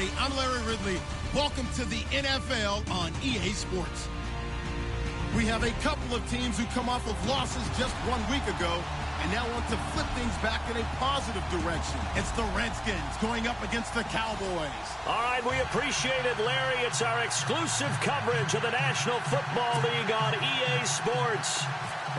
everybody. I'm Larry Ridley. Welcome to the NFL on EA Sports. We have a couple of teams who come off of losses just 1 week ago and now want to flip things back in a positive direction. It's the Redskins going up against the Cowboys. All right, we appreciate it, Larry. It's our exclusive coverage of the National Football League on EA Sports.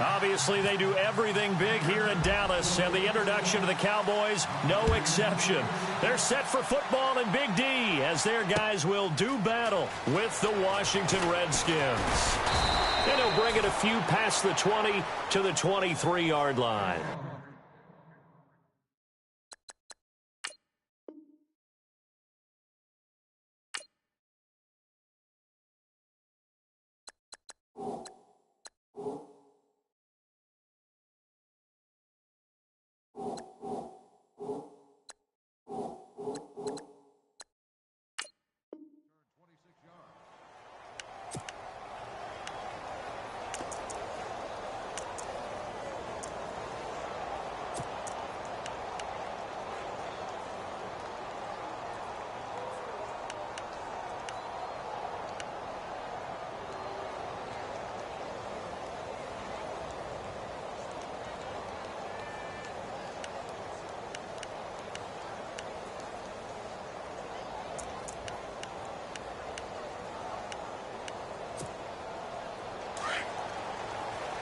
Obviously, they do everything big here in Dallas, and the introduction to the Cowboys, no exception. They're set for football in Big D as their guys will do battle with the Washington Redskins. And he'll bring it a few past the 20 to the 23-yard line.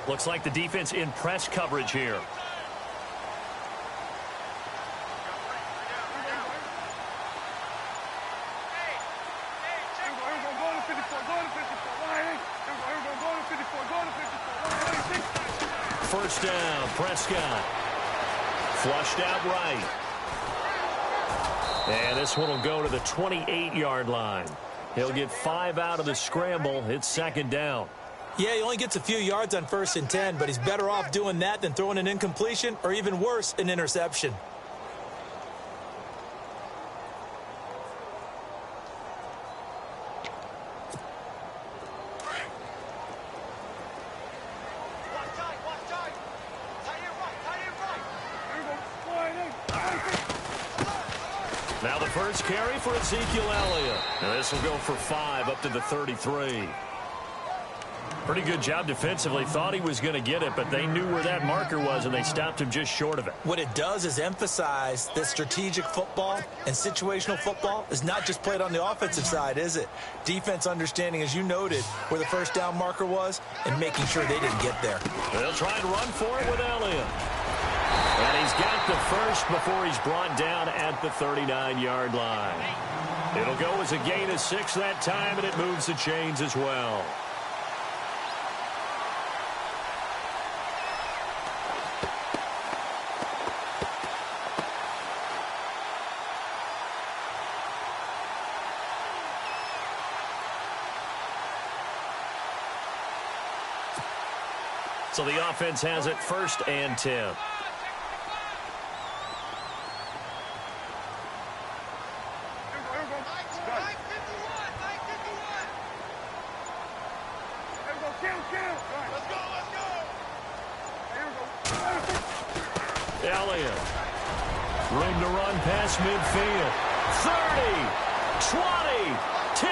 Looks like the defense in press coverage here. First down, Prescott. Flushed out right. And this one will go to the 28-yard line. He'll get 5 out of the scramble. It's second down. Yeah, he only gets a few yards on 1st and 10, but he's better off doing that than throwing an incompletion or even worse, an interception. Now the first carry for Ezekiel Elliott. Now this will go for 5 up to the 33. Pretty good job defensively. Thought he was going to get it, but they knew where that marker was, and they stopped him just short of it. What it does is emphasize that strategic football and situational football is not just played on the offensive side, is it? Defense understanding, as you noted, where the first down marker was and making sure they didn't get there. They'll try and run for it with Elliott. And he's got the first before he's brought down at the 39-yard line. It'll go as a gain of 6 that time, and it moves the chains as well. So the offense has it 1st and 10. Elliott. Room to run past midfield. 30, 20, 10.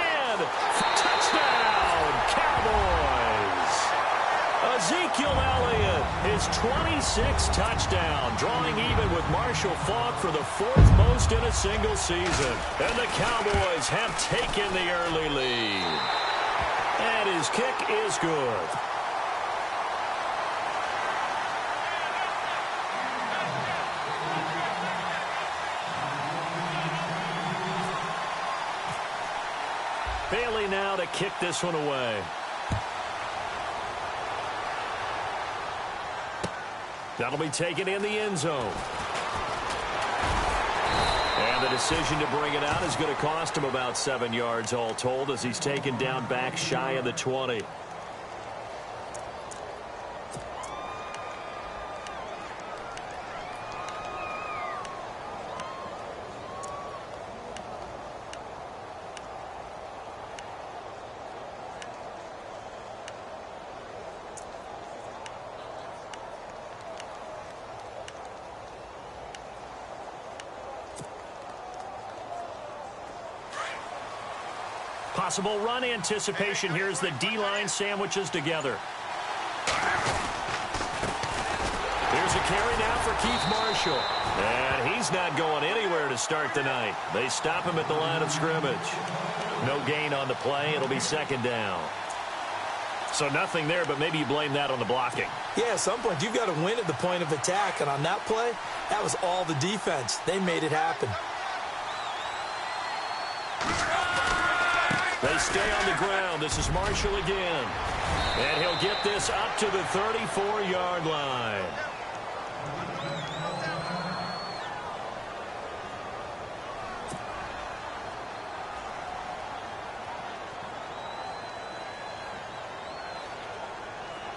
Touchdown, Cowboys. Ezekiel Elliott, his 26th touchdown, drawing even with Marshall Faulk for the 4th most in a single season. And the Cowboys have taken the early lead. And his kick is good. Bailey now to kick this one away. That'll be taken in the end zone. And the decision to bring it out is going to cost him about 7 yards all told as he's taken down back shy of the 20. Possible run anticipation here as the D-line sandwiches together. Here's a carry now for Keith Marshall. And he's not going anywhere to start the night. They stop him at the line of scrimmage. No gain on the play. It'll be second down. So nothing there, but maybe you blame that on the blocking. Yeah, at some point you've got to win at the point of attack. And on that play, that was all the defense. They made it happen. They stay on the ground. This is Marshall again. And he'll get this up to the 34-yard line.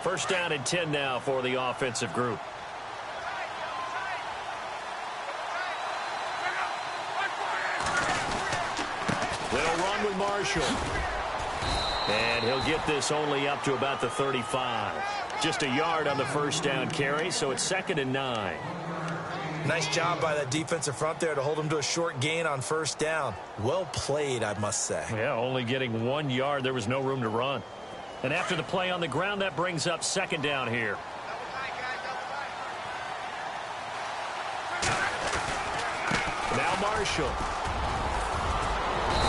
First down and 10 now for the offensive group. They'll run with Marshall. And he'll get this only up to about the 35. Just a yard on the first down carry, so it's 2nd and 9. Nice job by that defensive front there to hold him to a short gain on first down. Well played, I must say. Yeah, only getting 1 yard. There was no room to run. And after the play on the ground, that brings up second down here. Now Marshall.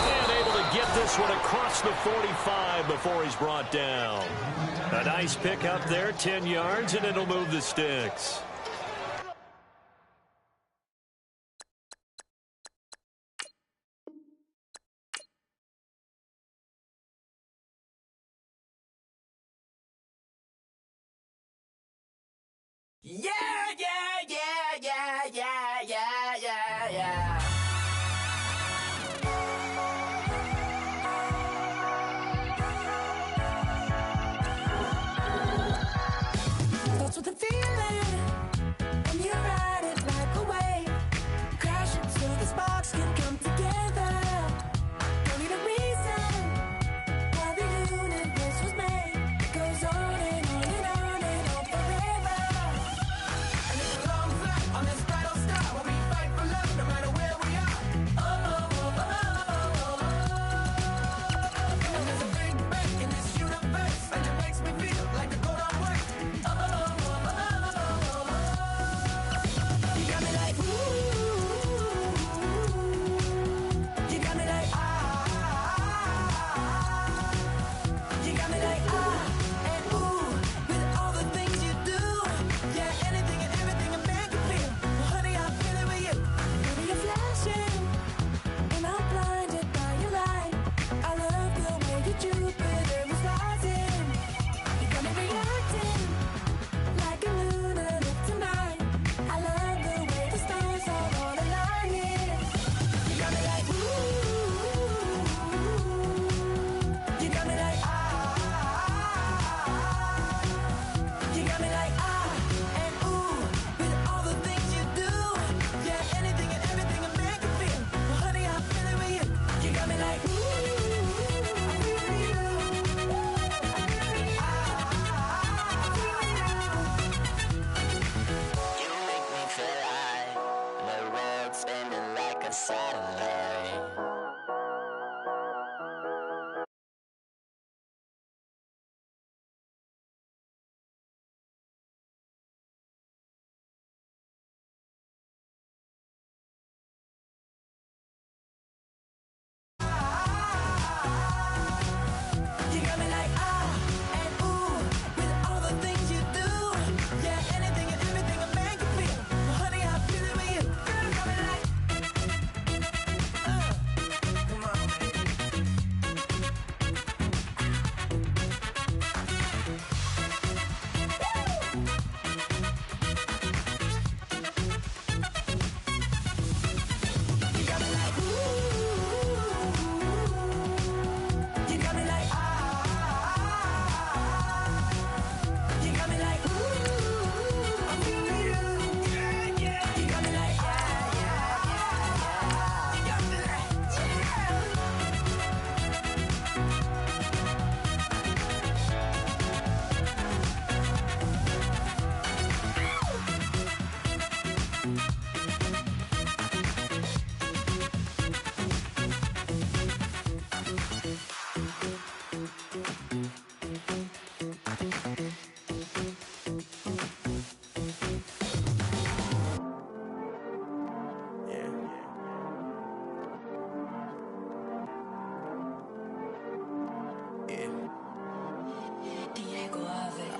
And able to get this one across the 45 before he's brought down. A nice pick up there, 10 yards, and it'll move the sticks. Yeah, yeah, yeah, yeah, yeah, yeah, yeah, yeah. That's what the feeling.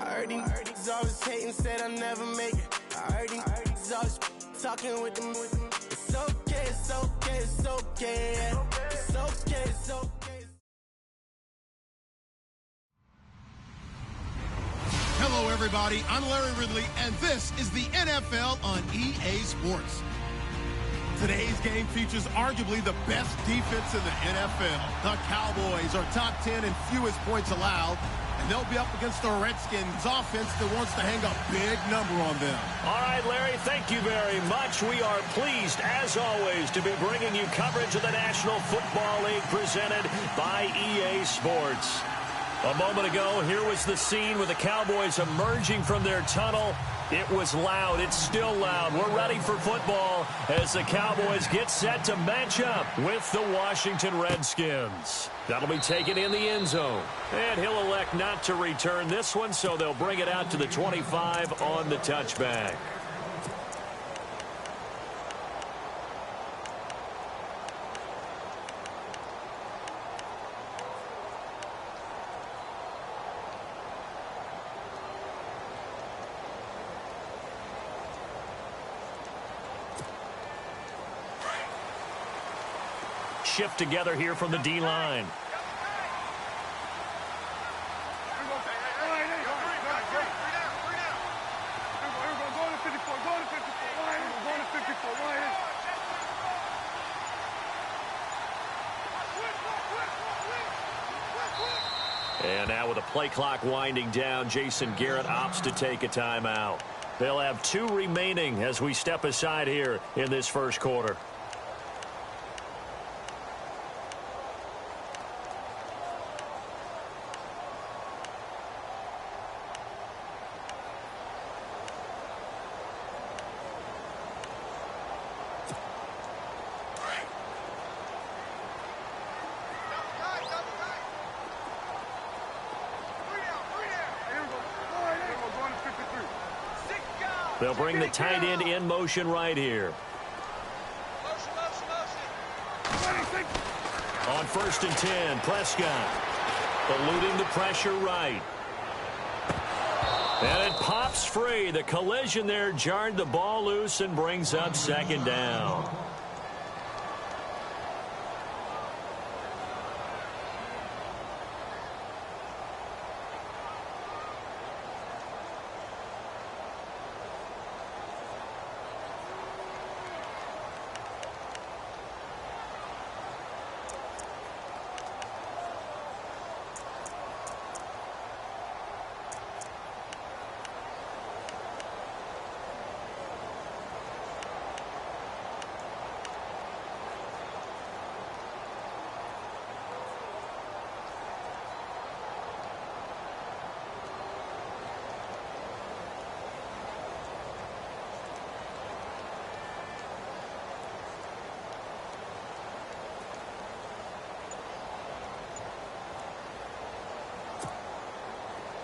I heard these always hating, said I never make it. I heard these always talking with them. It's okay, it's okay, it's okay. It's okay, it's okay. Hello, everybody. I'm Larry Ridley, and this is the NFL on EA Sports. Today's game features arguably the best defense in the NFL. The Cowboys are top 10 in fewest points allowed, and they'll be up against the Redskins offense that wants to hang a big number on them. All right, Larry, thank you very much. We are pleased, as always, to be bringing you coverage of the National Football League presented by EA Sports. A moment ago, here was the scene with the Cowboys emerging from their tunnel. It was loud. It's still loud. We're ready for football as the Cowboys get set to match up with the Washington Redskins. That'll be taken in the end zone. And he'll elect not to return this one, so they'll bring it out to the 25 on the touchback. Shift together here from the D-line. And now with the play clock winding down, Jason Garrett opts to take a timeout. They'll have 2 remaining as we step aside here in this first quarter. They'll bring the tight end in motion right here. On 1st and 10, Prescott eluding the pressure right. And it pops free. The collision there jarred the ball loose and brings up 2nd down.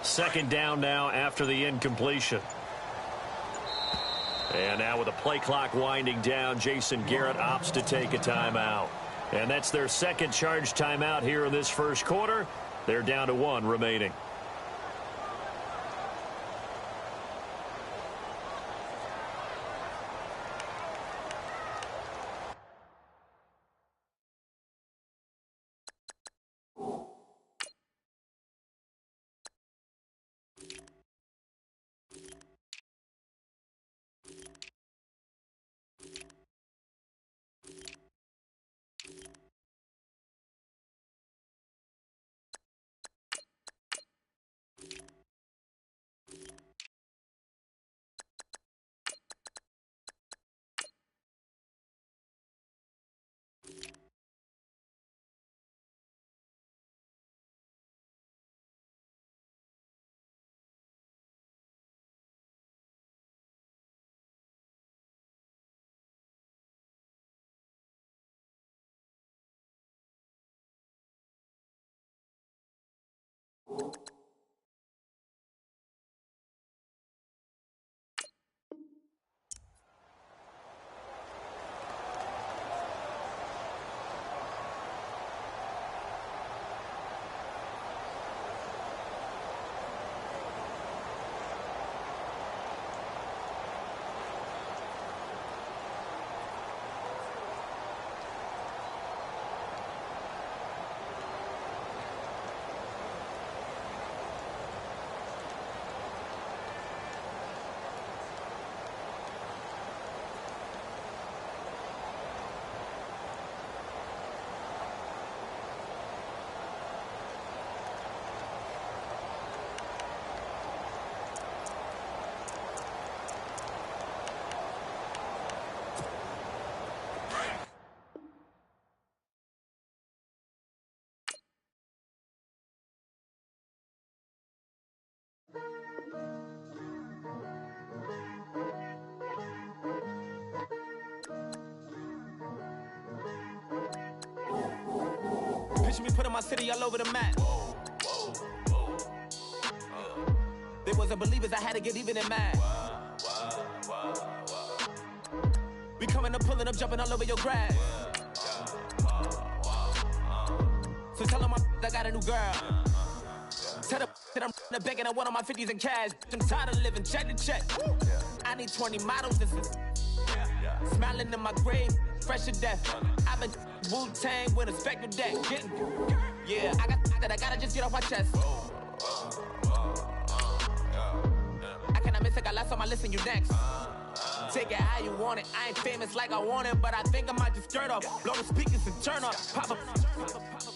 Second down now after the incompletion. And now with the play clock winding down, Jason Garrett opts to take a timeout. And that's their second charge timeout here in this first quarter. They're down to 1 remaining. Picture me putting my city all over the map. They wasn't believers, I had to get even and mad. We coming up, pulling up, jumping all over your grass. So tell them I got a new girl. Tell them that I'm the bank and I want on my 50s in cash. I'm tired of living check to check. I need 20 models, this is smiling in my grave, fresh to death. I've been Wu-Tang with a spectral deck. Yeah, I got that, I gotta just get off my chest. I cannot miss it, got last on my list and you next. Take it how you want it. I ain't famous like I want it, but I think I might just skirt off. Blow the speakers and turn up. Pop up.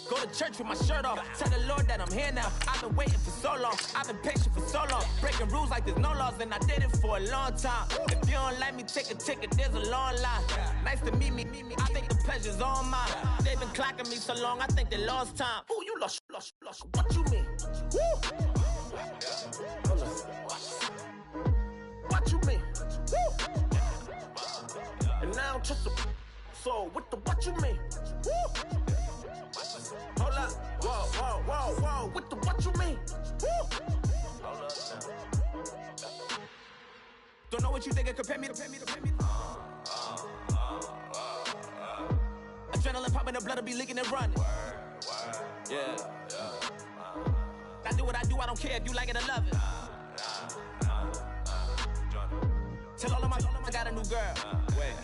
Go to church with my shirt off. Tell the Lord that I'm here now. I've been waiting for so long. I've been patient for so long. Breaking rules like there's no laws, and I did it for a long time. If you don't like me, take a ticket. There's a long line. Nice to meet me. I think the pleasure's all mine. They've been clocking me so long, I think they lost time. Ooh, you lost. What you mean? Woo! What you mean? Woo! And now just a so what you mean? Woo! Hold up, whoa, what you mean? Woo! Hold up now. Don't know what you think, compare me to. Adrenaline popping, the blood will be leaking and running. Yeah. I do what I do, I don't care if you like it or love it. Tell all of my I got a new girl. Wait.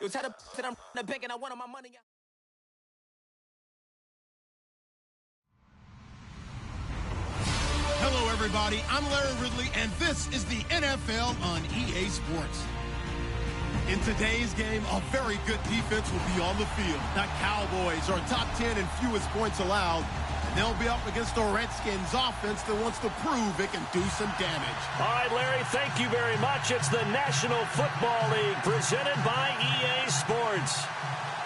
You tell the that I'm in the bank and I want my money. Hello, everybody. I'm Larry Ridley, and this is the NFL on EA Sports. In today's game, a very good defense will be on the field. The Cowboys are top 10 in fewest points allowed. They'll be up against the Redskins offense that wants to prove it can do some damage. All right, Larry, thank you very much. It's the National Football League presented by EA Sports.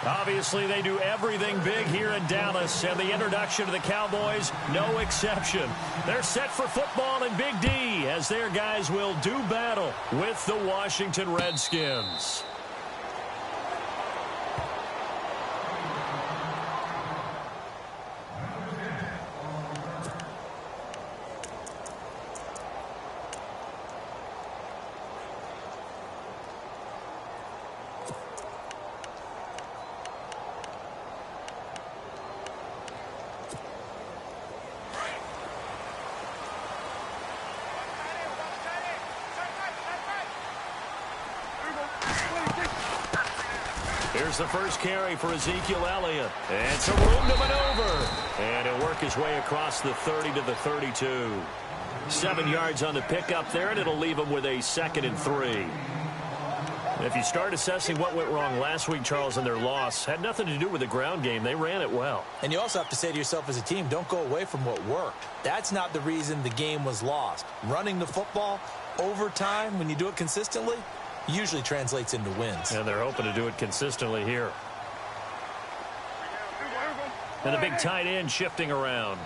Obviously, they do everything big here in Dallas, and the introduction to the Cowboys, no exception. They're set for football in Big D as their guys will do battle with the Washington Redskins. Here's the first carry for Ezekiel Elliott. And some room to maneuver. And he'll work his way across the 30 to the 32. 7 yards on the pickup there, and it'll leave him with a 2nd and 3. If you start assessing what went wrong last week, Charles, in their loss, had nothing to do with the ground game. They ran it well. And you also have to say to yourself as a team, don't go away from what worked. That's not the reason the game was lost. Running the football over time, when you do it consistently, usually translates into wins. And they're hoping to do it consistently here. And the big tight end shifting around.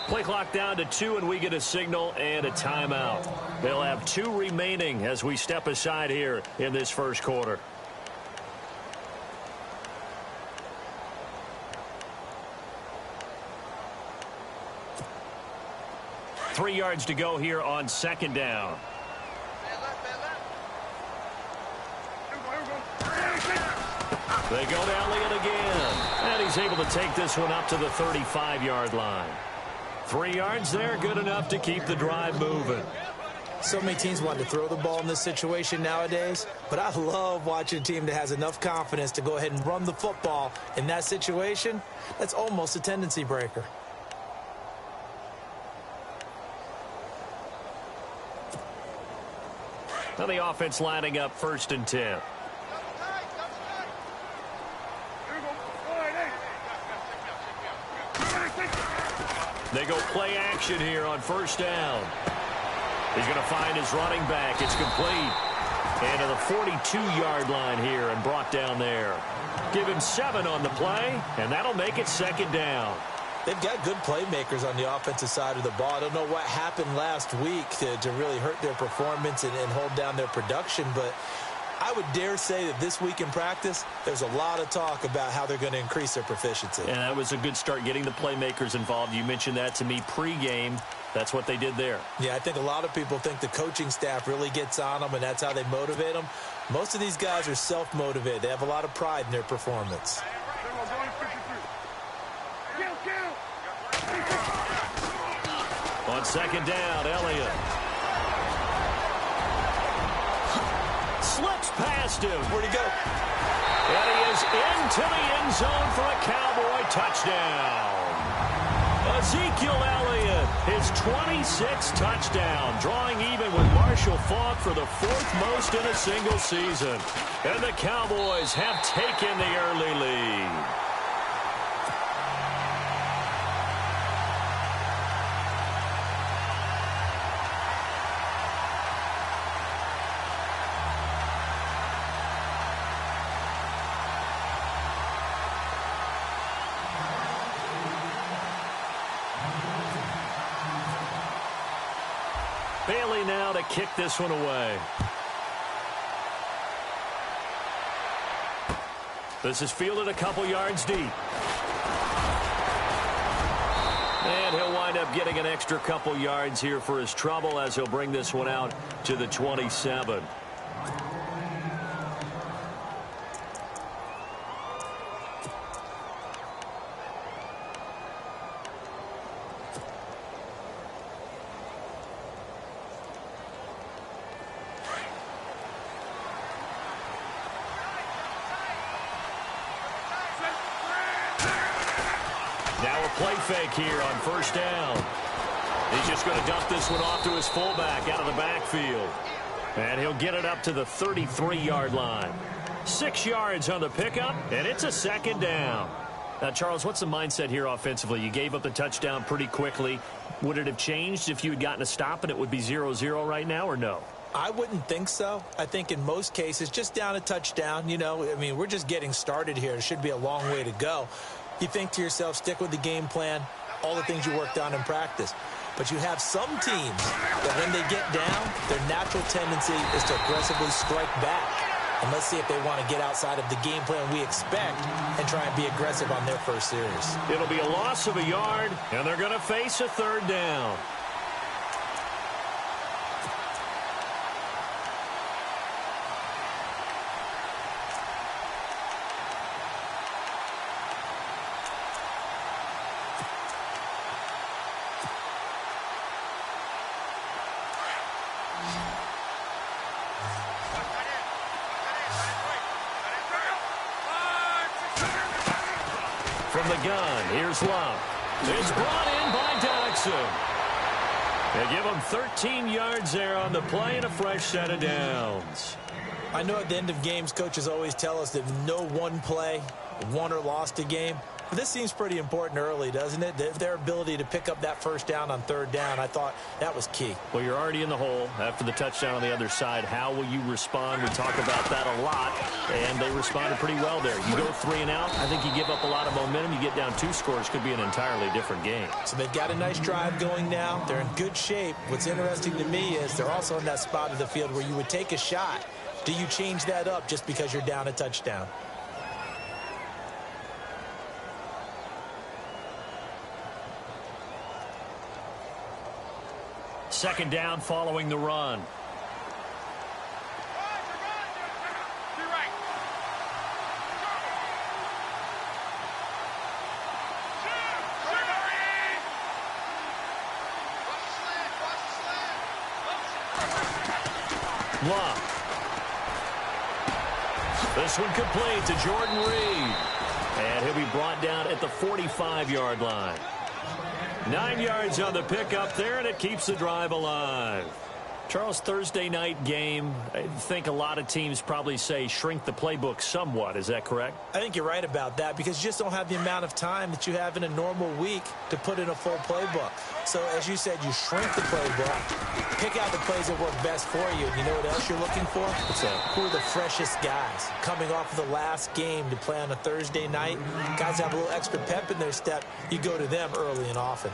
Play clock down to 2, and we get a signal and a timeout. They'll have 2 remaining as we step aside here in this first quarter. Three yards to go here on 2nd down. They go to Elliott again. And he's able to take this one up to the 35-yard line. 3 yards there, good enough to keep the drive moving. So many teams want to throw the ball in this situation nowadays, but I love watching a team that has enough confidence to go ahead and run the football in that situation. That's almost a tendency breaker. Now the offense lining up 1st and 10. They go play action here on 1st down. He's going to find his running back. It's complete. And to the 42-yard line here and brought down there. Give him 7 on the play, and that'll make it 2nd down. They've got good playmakers on the offensive side of the ball. I don't know what happened last week to really hurt their performance and hold down their production, but I would dare say that this week in practice, there's a lot of talk about how they're going to increase their proficiency. And that was a good start, getting the playmakers involved. You mentioned that to me pregame. That's what they did there. Yeah, I think a lot of people think the coaching staff really gets on them, and that's how they motivate them. Most of these guys are self-motivated. They have a lot of pride in their performance. On second down, Elliott slips past him. Where'd he go? And he is into the end zone for a Cowboy touchdown. Ezekiel Elliott, his 26th touchdown, drawing even with Marshall Faulk for the 4th most in a single season. And the Cowboys have taken the early lead. Bailey now to kick this one away. This is fielded a couple yards deep. And he'll wind up getting an extra couple yards here for his trouble as he'll bring this one out to the 27. Play fake here on first down. He's just going to dump this one off to his fullback out of the backfield. And he'll get it up to the 33-yard line. 6 yards on the pickup, and it's a second down. Now, Charles, what's the mindset here offensively? You gave up the touchdown pretty quickly. Would it have changed if you had gotten a stop and it would be 0-0 right now, or no? I wouldn't think so. I think in most cases, just down a touchdown, you know, I mean, we're just getting started here. It should be a long way to go. You think to yourself, stick with the game plan, all the things you worked on in practice. But you have some teams that when they get down, their natural tendency is to aggressively strike back. And let's see if they want to get outside of the game plan we expect and try and be aggressive on their first series. It'll be a loss of a yard, and they're going to face a third down. From the gun, here's Love. It's brought in by Jackson. They give him 13 yards there on the play and a fresh set of downs. I know at the end of games, coaches always tell us that no one play won or lost a game. But this seems pretty important early, doesn't it? Their ability to pick up that first down on third down, I thought that was key. Well, you're already in the hole after the touchdown on the other side. How will you respond? We talk about that a lot, and they responded pretty well there. You go 3 and out, I think you give up a lot of momentum. You get down 2 scores, could be an entirely different game. So they've got a nice drive going now. They're in good shape. What's interesting to me is they're also in that spot of the field where you would take a shot. Do you change that up just because you're down a touchdown? Second down following the run. Love. This one complete to Jordan Reed. And he'll be brought down at the 45-yard line. 9 yards on the pickup there, and it keeps the drive alive. Charles, Thursday night game, I think a lot of teams probably say shrink the playbook somewhat. Is that correct? I think you're right about that because you just don't have the amount of time that you have in a normal week to put in a full playbook. So, as you said, you shrink the playbook, pick out the plays that work best for you. You know what else you're looking for? Who are the freshest guys coming off of the last game to play on a Thursday night? Guys have a little extra pep in their step. You go to them early and often.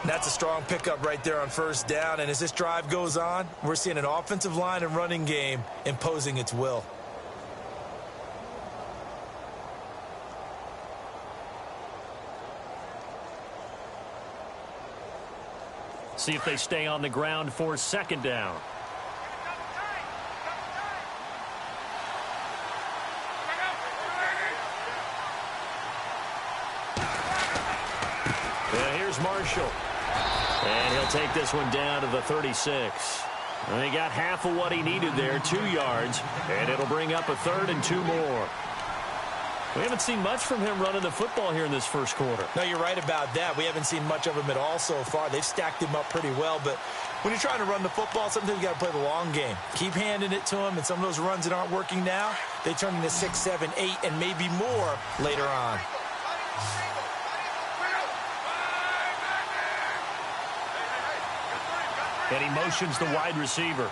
That's a strong pickup right there on first down. And as this drive goes on, we're seeing an offensive line and running game imposing its will. See if they stay on the ground for second down. And here's Marshall. And he'll take this one down to the 36. And he got half of what he needed there, 2 yards. And it'll bring up a 3rd and 2 more. We haven't seen much from him running the football here in this first quarter. No, you're right about that. We haven't seen much of him at all so far. They've stacked him up pretty well. But when you're trying to run the football, sometimes you got to play the long game. Keep handing it to him. And some of those runs that aren't working now, they turn into 6, 7, 8, and maybe more later on. And he motions the wide receiver.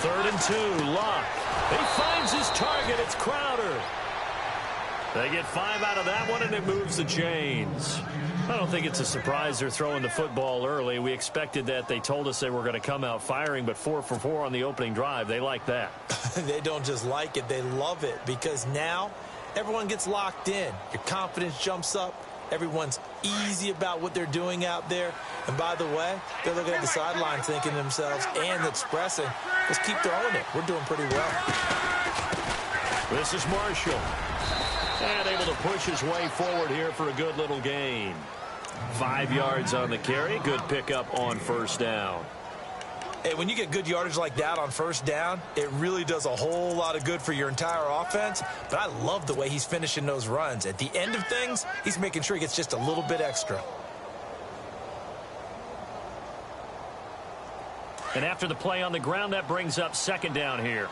Third and 2, Luck. He finds his target. It's Crowder. They get 5 out of that one, and it moves the chains. I don't think it's a surprise they're throwing the football early. We expected that. They told us they were going to come out firing, but 4 for 4 on the opening drive. They like that. They don't just like it. They love it because now everyone gets locked in. Your confidence jumps up. Everyone's easy about what they're doing out there. And by the way, they're looking at the sideline thinking to themselves and expressing, let's keep throwing it. We're doing pretty well. This is Marshall. And able to push his way forward here for a good little gain. 5 yards on the carry. Good pickup on first down. Hey, when you get good yardage like that on first down, it really does a whole lot of good for your entire offense. But I love the way he's finishing those runs. At the end of things, he's making sure he gets just a little bit extra. And after the play on the ground, that brings up second down here.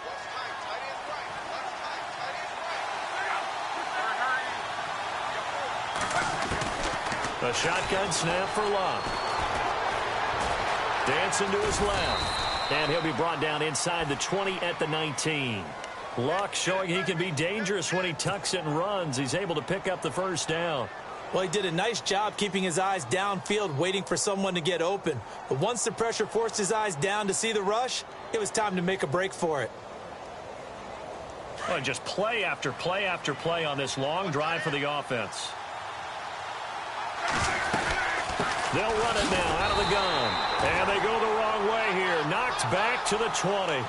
A shotgun snap for Luck. Dancing to his left. And he'll be brought down inside the 20 at the 19. Luck showing he can be dangerous when he tucks it and runs. He's able to pick up the first down. Well, he did a nice job keeping his eyes downfield, waiting for someone to get open. But once the pressure forced his eyes down to see the rush, it was time to make a break for it. Well, just play after play after play on this long drive for the offense. They'll run it now out of the gun. And they go the wrong way here. Knocked back to the 20.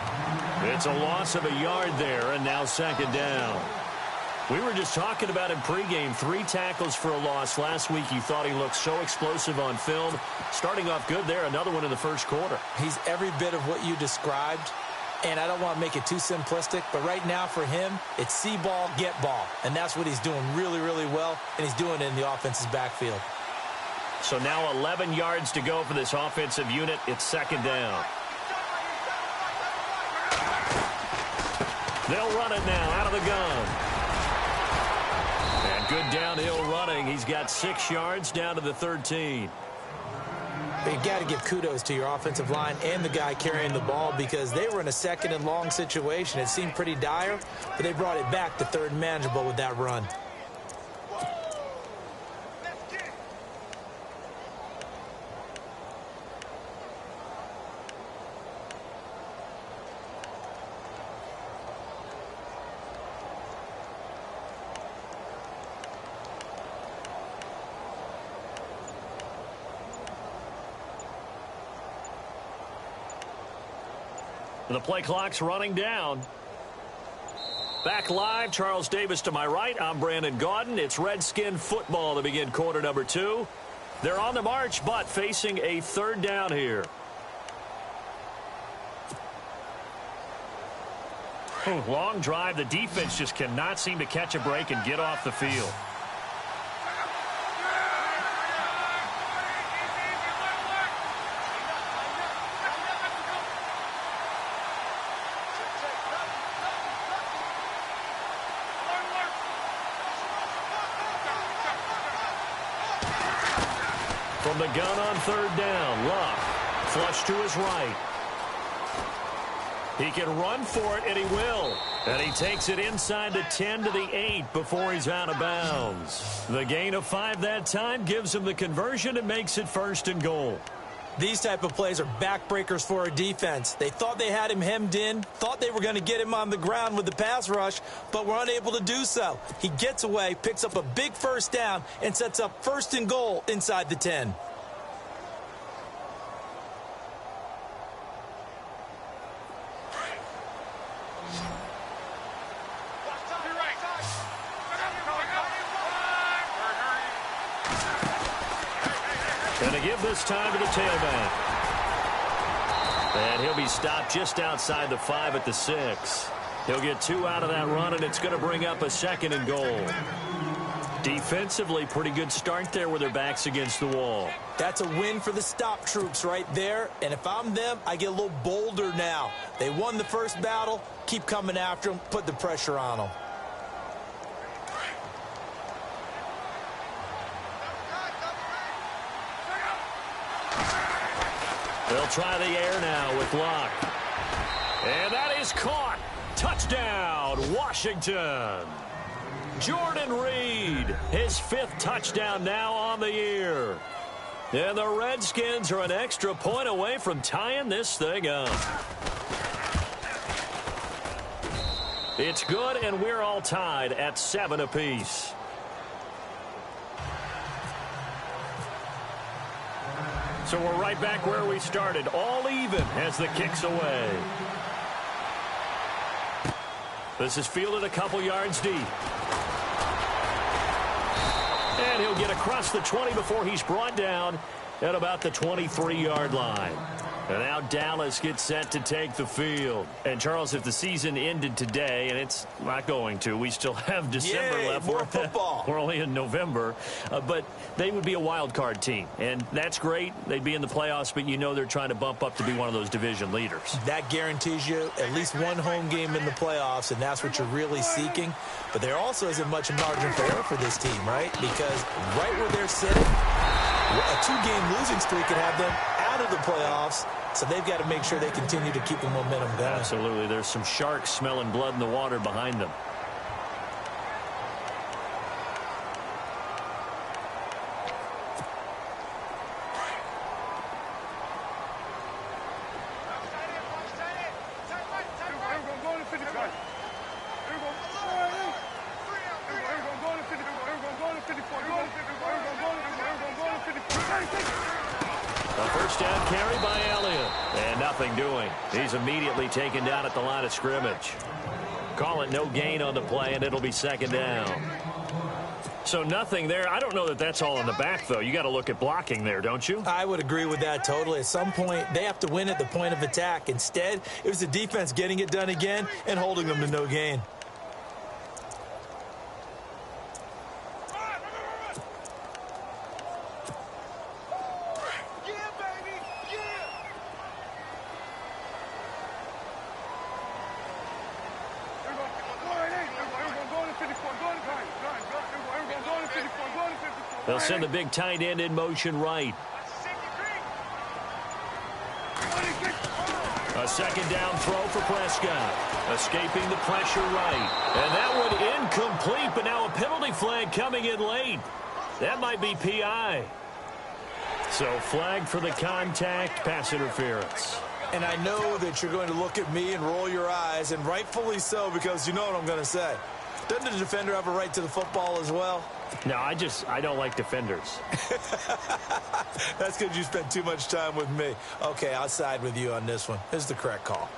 It's a loss of a yard there, and now second down. We were just talking about him pregame. 3 tackles for a loss. Last week you thought he looked so explosive on film. Starting off good there. Another one in the first quarter. He's every bit of what you described. And I don't want to make it too simplistic, but right now for him, it's see ball, get ball. And that's what he's doing really, really well, and he's doing it in the offense's backfield. So now 11 yards to go for this offensive unit. It's second down. They'll run it now out of the gun. And good downhill running. He's got 6 yards down to the 13. But you got to give kudos to your offensive line and the guy carrying the ball because they were in a second and long situation. It seemed pretty dire, but they brought it back to third and manageable with that run. The play clock's running down. Back live, Charles Davis to my right. I'm Brandon Gaudin. It's Redskin football to begin quarter number 2. They're on the march, but facing a third down here. Long drive. The defense just cannot seem to catch a break and get off the field. From the gun on third down, Luck. Flush to his right. He can run for it, and he will. And he takes it inside the 10 to the 8 before he's out of bounds. The gain of 5 that time gives him the conversion and makes it 1st and goal. These type of plays are backbreakers for a defense. They thought they had him hemmed in, thought they were going to get him on the ground with the pass rush, but were unable to do so. He gets away, picks up a big first down, and sets up 1st and goal inside the 10. Going to give this time to the tailback. And he'll be stopped just outside the 5 at the 6. He'll get 2 out of that run, and it's going to bring up a 2nd and goal. Defensively, pretty good start there with their backs against the wall. That's a win for the stop troops right there. And if I'm them, I get a little bolder now. They won the first battle. Keep coming after them. Put the pressure on them. They'll try the air now with Luck. And that is caught. Touchdown, Washington. Jordan Reed, his 5th touchdown now on the year. And the Redskins are an extra point away from tying this thing up. It's good, and we're all tied at 7 apiece. So we're right back where we started, all even as the kick's away. This is fielded a couple yards deep. And he'll get across the 20 before he's brought down at about the 23-yard line. And now Dallas gets set to take the field. And, Charles, if the season ended today, and it's not going to, we still have December left. More football. We're only in November. But they would be a wild card team. And that's great. They'd be in the playoffs, but you know they're trying to bump up to be one of those division leaders. That guarantees you at least one home game in the playoffs, and that's what you're really seeking. But there also isn't much margin for error for this team, right? Because right where they're sitting, a 2-game losing streak could have them out of the playoffs. So they've got to make sure they continue to keep the momentum going. Absolutely. There's some sharks smelling blood in the water behind them. Down carry by Elliott. And nothing doing. He's immediately taken down at the line of scrimmage. Call it no gain on the play, and it'll be 2nd down. So nothing there. I don't know that that's all in the back, though. You got to look at blocking there, don't you? I would agree with that totally. At some point, they have to win at the point of attack. Instead, it was the defense getting it done again and holding them to no gain. They'll send the big tight end in motion right. A 2nd down throw for Prescott. Escaping the pressure right. And that one incomplete, but now a penalty flag coming in late. That might be PI. So flag for the contact, pass interference. And I know that you're going to look at me and roll your eyes, and rightfully so, because you know what I'm going to say. Doesn't the defender have a right to the football as well? No, I don't like defenders. That's because you spent too much time with me. Okay, I'll side with you on this one. This is the correct call.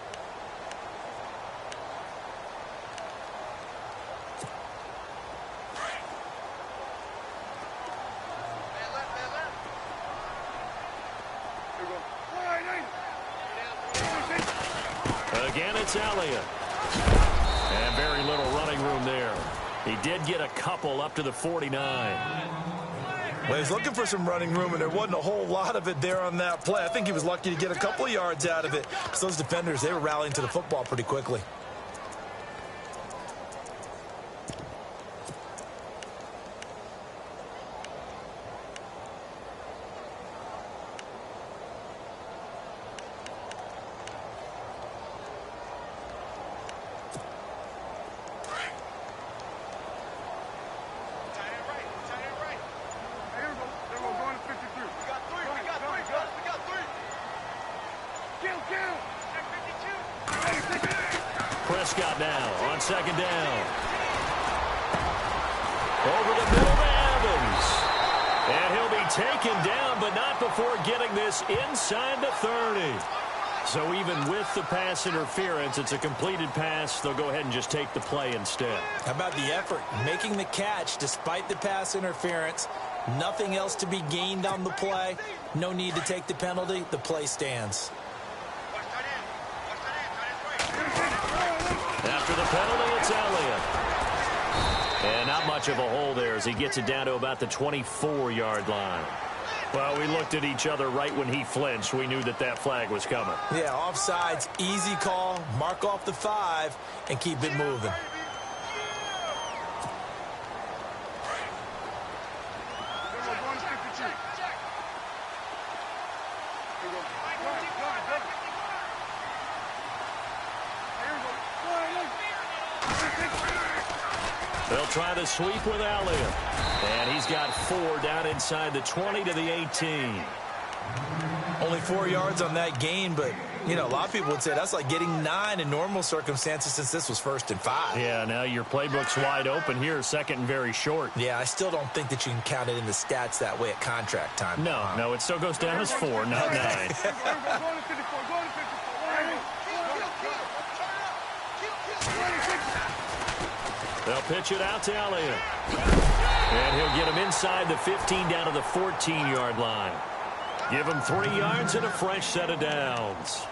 Again, it's Elliott. And very little running room there. He did get a couple up to the 49. Well, he's looking for some running room, and there wasn't a whole lot of it there on that play. I think he was lucky to get a couple of yards out of it. Because those defenders, they were rallying to the football pretty quickly. Prescott now on second down. Over the middle to Evans. And he'll be taken down, but not before getting this inside the 30. So even with the pass interference, it's a completed pass. They'll go ahead and just take the play instead. How about the effort? Making the catch despite the pass interference. Nothing else to be gained on the play. No need to take the penalty. The play stands. After the penalty, it's Elliott. And not much of a hole there as he gets it down to about the 24-yard line. Well, we looked at each other right when he flinched. We knew that that flag was coming. Yeah, offsides, easy call. Mark off the 5 and keep it moving. They'll try the sweep with Elliott. And he's got 4 down inside the 20 to the 18. Only 4 yards on that gain, but, you know, a lot of people would say that's like getting 9 in normal circumstances since this was 1st and 5. Yeah, now your playbook's wide open here, second and very short. Yeah, I still don't think that you can count it in the stats that way at contract time. No, it still goes down as 4, not 9. They'll pitch it out to Elliott. And he'll get him inside the 15 down to the 14-yard line. Give him 3 yards and a fresh set of downs.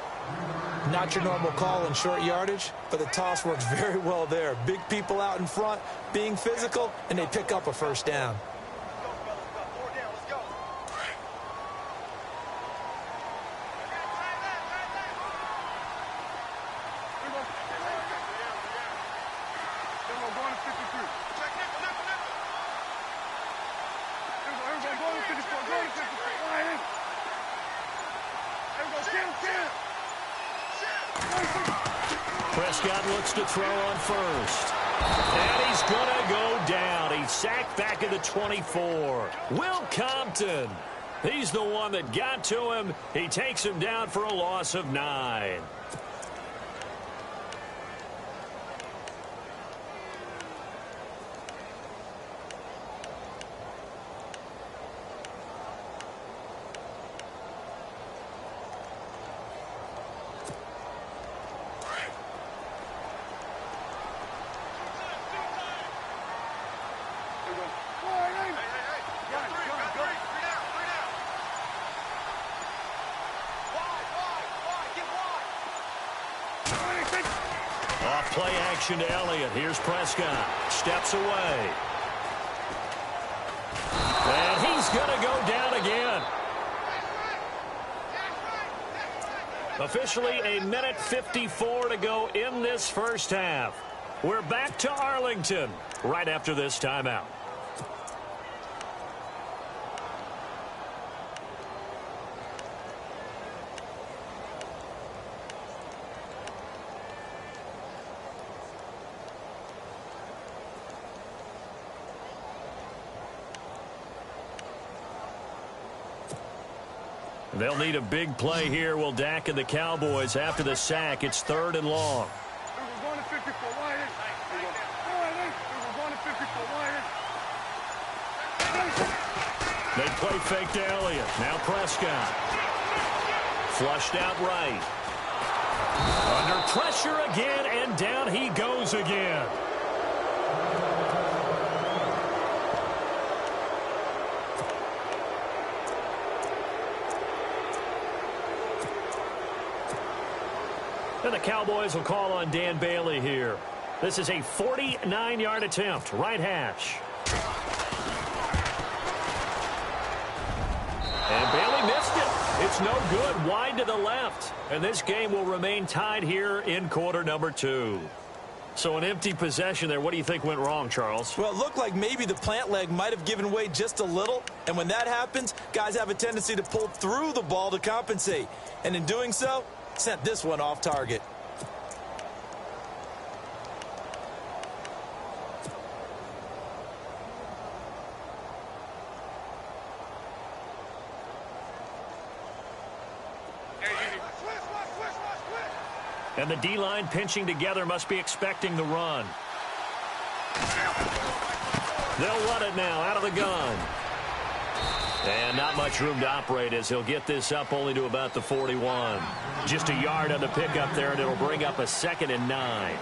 Not your normal call in short yardage, but the toss works very well there. Big people out in front, being physical, and they pick up a first down. Prescott looks to throw on first. And he's going to go down. He's sacked back at the 24. Will Compton. He's the one that got to him. He takes him down for a loss of 9. Play action to Elliott. Here's Prescott. Steps away. And he's going to go down again. Officially a minute 54 to go in this first half. We're back to Arlington right after this timeout. They'll need a big play here. Will Dak and the Cowboys after the sack. It's 3rd and long. They play fake to Elliott. Now Prescott. Flushed out right. Under pressure again, and down he goes again. And the Cowboys will call on Dan Bailey here. This is a 49-yard attempt, right hash. And Bailey missed it. It's no good, wide to the left. And this game will remain tied here in quarter number 2. So an empty possession there. What do you think went wrong, Charles? Well, it looked like maybe the plant leg might have given way just a little. And when that happens, guys have a tendency to pull through the ball to compensate. And in doing so, sent this one off target. And the D-line pinching together must be expecting the run. They'll run it now out of the gun. And not much room to operate as he'll get this up only to about the 41. Just a yard on the pickup there, and it'll bring up a 2nd and 9.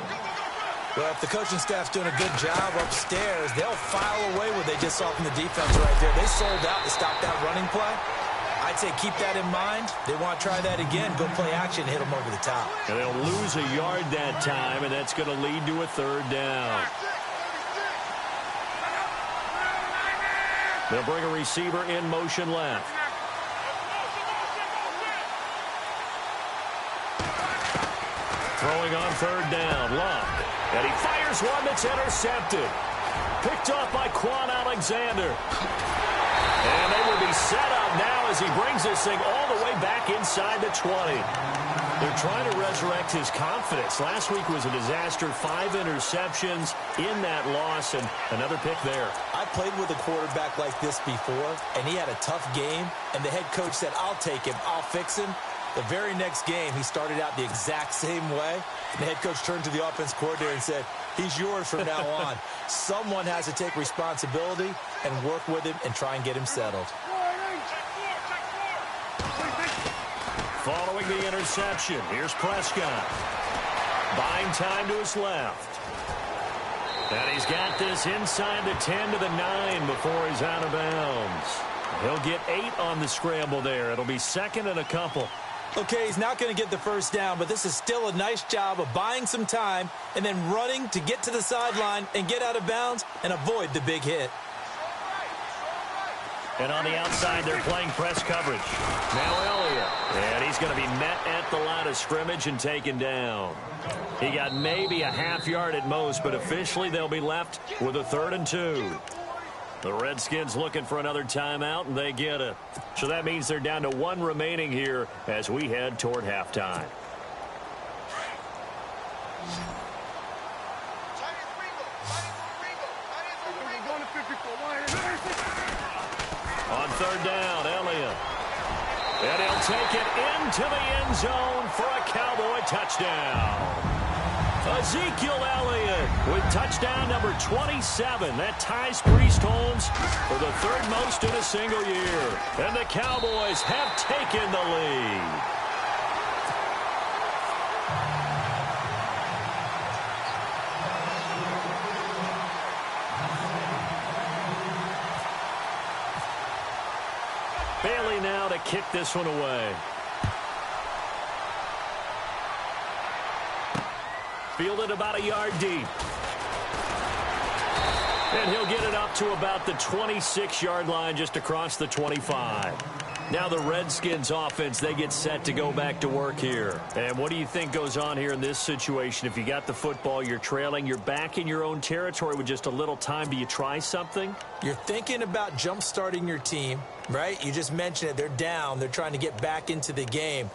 Well, if the coaching staff's doing a good job upstairs, they'll file away what they just saw from the defense right there. They sold out to stop that running play. I'd say keep that in mind. They want to try that again, go play action, hit them over the top. And they'll lose a yard that time, and that's going to lead to a 3rd down. They'll bring a receiver in motion left. Throwing on 3rd down, Luck. And he fires one that's intercepted. Picked off by Quan Alexander. And they will be set up now as he brings this thing all the way back inside the 20. They're trying to resurrect his confidence. Last week was a disaster. 5 interceptions in that loss, and another pick there. I played with a quarterback like this before, and he had a tough game, and the head coach said, I'll take him, I'll fix him. The very next game, he started out the exact same way, and the head coach turned to the offense coordinator and said, he's yours from now on. Someone has to take responsibility and work with him and try and get him settled. Following the interception, here's Prescott. Buying time to his left. And he's got this inside the 10 to the 9 before he's out of bounds. He'll get 8 on the scramble there. It'll be 2nd and a couple. Okay, he's not going to get the first down, but this is still a nice job of buying some time and then running to get to the sideline and get out of bounds and avoid the big hit. And on the outside, they're playing press coverage. Now Elliott. And he's going to be met at the line of scrimmage and taken down. He got maybe a half yard at most, but officially they'll be left with a 3rd and 2. The Redskins looking for another timeout, and they get it. So that means they're down to 1 remaining here as we head toward halftime. On 3rd down, Elliott. And he'll take it into the end zone for a Cowboy touchdown. Ezekiel Elliott with touchdown number 27. That ties Priest Holmes for the 3rd most in a single year. And the Cowboys have taken the lead. Bailey now to kick this one away. Fielded about a yard deep. And he'll get it up to about the 26-yard line just across the 25. Now the Redskins offense, they get set to go back to work here. And what do you think goes on here in this situation? If you got the football, you're trailing, you're back in your own territory with just a little time. Do you try something? You're thinking about jump-starting your team, right? You just mentioned it. They're down. They're trying to get back into the game.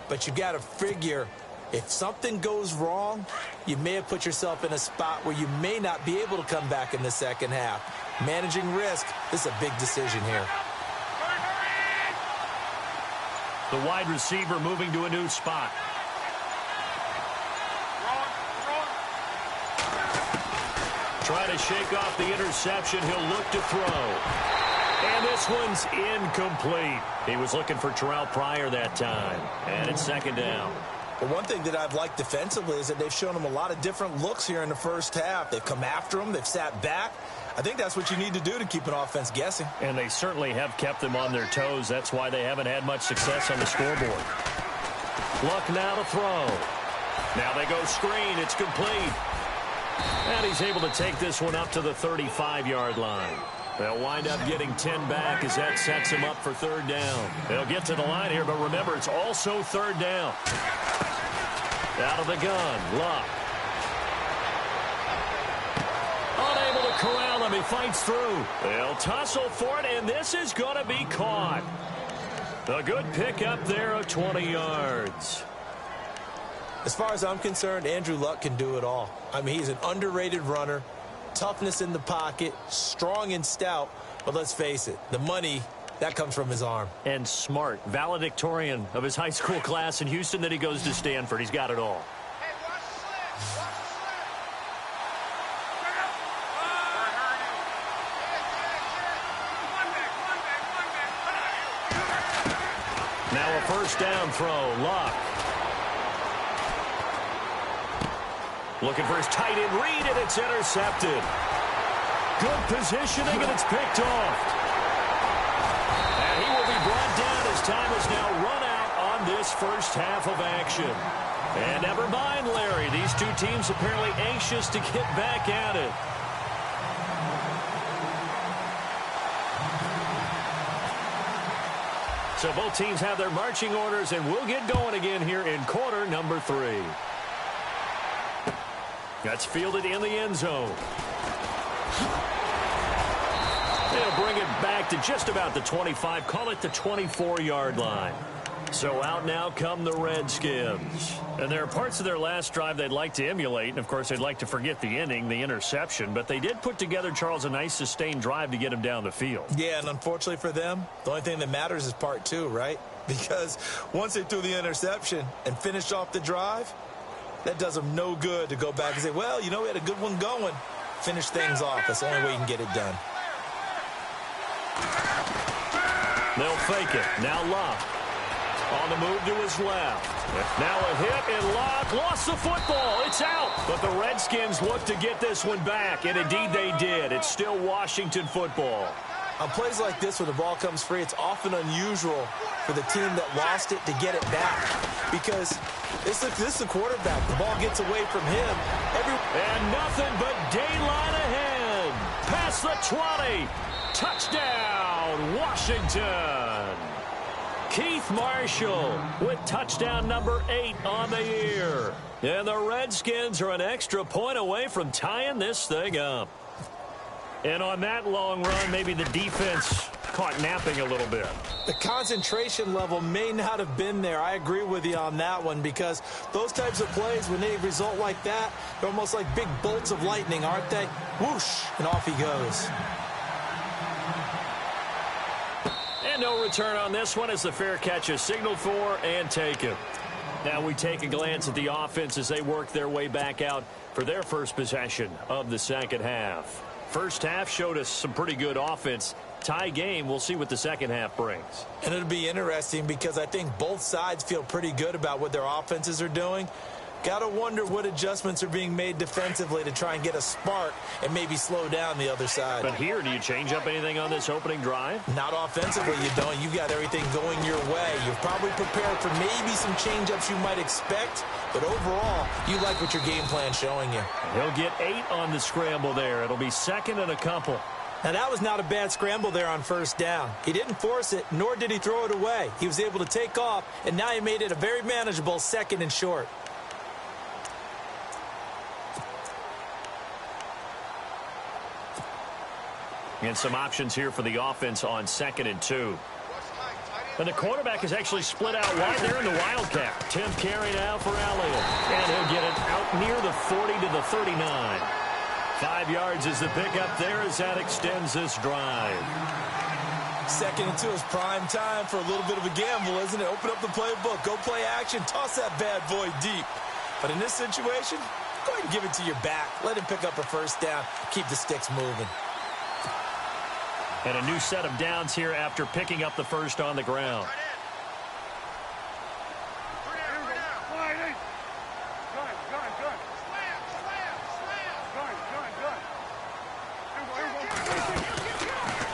But you got to figure, if something goes wrong, you may have put yourself in a spot where you may not be able to come back in the second half. Managing risk, this is a big decision here. The wide receiver moving to a new spot. Trying to shake off the interception. He'll look to throw. And this one's incomplete. He was looking for Terrell Pryor that time. And it's 2nd down. Well, one thing that I've liked defensively is that they've shown him a lot of different looks here in the first half. They've come after him. They've sat back. I think that's what you need to do to keep an offense guessing. And they certainly have kept them on their toes. That's why they haven't had much success on the scoreboard. Luck now to throw. Now they go screen. It's complete. And he's able to take this one up to the 35-yard line. They'll wind up getting 10 back as that sets him up for 3rd down. They'll get to the line here, but remember, it's also 3rd down. Out of the gun, Luck. Unable to corral him. He fights through. They'll tussle for it, and this is going to be caught. A good pickup there of 20 yards. As far as I'm concerned, Andrew Luck can do it all. I mean, he's an underrated runner. Toughness in the pocket, strong and stout, but let's face it, the money, that comes from his arm. And smart, valedictorian of his high school class in Houston, then he goes to Stanford. He's got it all. Now a first down throw. Luck. Looking for his tight end read, and it's intercepted. Good positioning, and it's picked off. And he will be brought down as time has now run out on this first half of action. And never mind, Larry. These two teams apparently anxious to get back at it. So both teams have their marching orders, and we'll get going again here in quarter number 3. That's fielded in the end zone. They'll bring it back to just about the 25, call it the 24-yard line. So out now come the Redskins. And there are parts of their last drive they'd like to emulate. And, of course, they'd like to forget the inning, the interception. But they did put together, Charles, a nice sustained drive to get him down the field. Yeah, and unfortunately for them, the only thing that matters is part 2, right? Because once they threw the interception and finished off the drive, that does them no good to go back and say, well, you know, we had a good one going. Finish things off. That's the only way you can get it done. They'll fake it. Now Locke. On the move to his left. Now a hit, and Locke lost the football. It's out. But the Redskins look to get this one back, and indeed they did. It's still Washington football. On plays like this, when the ball comes free, it's often unusual for the team that lost it to get it back. Because this is the quarterback. The ball gets away from him. And nothing but daylight ahead. Past the 20. Touchdown, Washington. Keith Marshall with touchdown number 8 on the year. And the Redskins are an extra point away from tying this thing up. And on that long run, maybe the defense caught napping a little bit. The concentration level may not have been there. I agree with you on that one, because those types of plays, when they result like that, they're almost like big bolts of lightning, aren't they? Whoosh, and off he goes. And no return on this one as the fair catch is signaled for and taken. Now we take a glance at the offense as they work their way back out for their first possession of the second half. First half showed us some pretty good offense. Tie game, we'll see what the second half brings. And it'll be interesting because I think both sides feel pretty good about what their offenses are doing. Got to wonder what adjustments are being made defensively to try and get a spark and maybe slow down the other side. But here, do you change up anything on this opening drive? Not offensively, you don't. You got everything going your way. You're probably prepared for maybe some change-ups you might expect, but overall, you like what your game plan's showing you. He'll get 8 on the scramble there. It'll be second and a couple. Now, that was not a bad scramble there on first down. He didn't force it, nor did he throw it away. He was able to take off, and now he made it a very manageable second and short. And some options here for the offense on 2nd and 2. And the quarterback is actually split out wide there in the Wildcat. 10th carry now for Elliott. And he'll get it out near the 40 to the 39. 5 yards is the pickup there as that extends this drive. 2nd and 2 is prime time for a little bit of a gamble, isn't it? Open up the playbook, go play action, toss that bad boy deep. But in this situation, go ahead and give it to your back. Let him pick up a first down, keep the sticks moving. And a new set of downs here after picking up the first on the ground.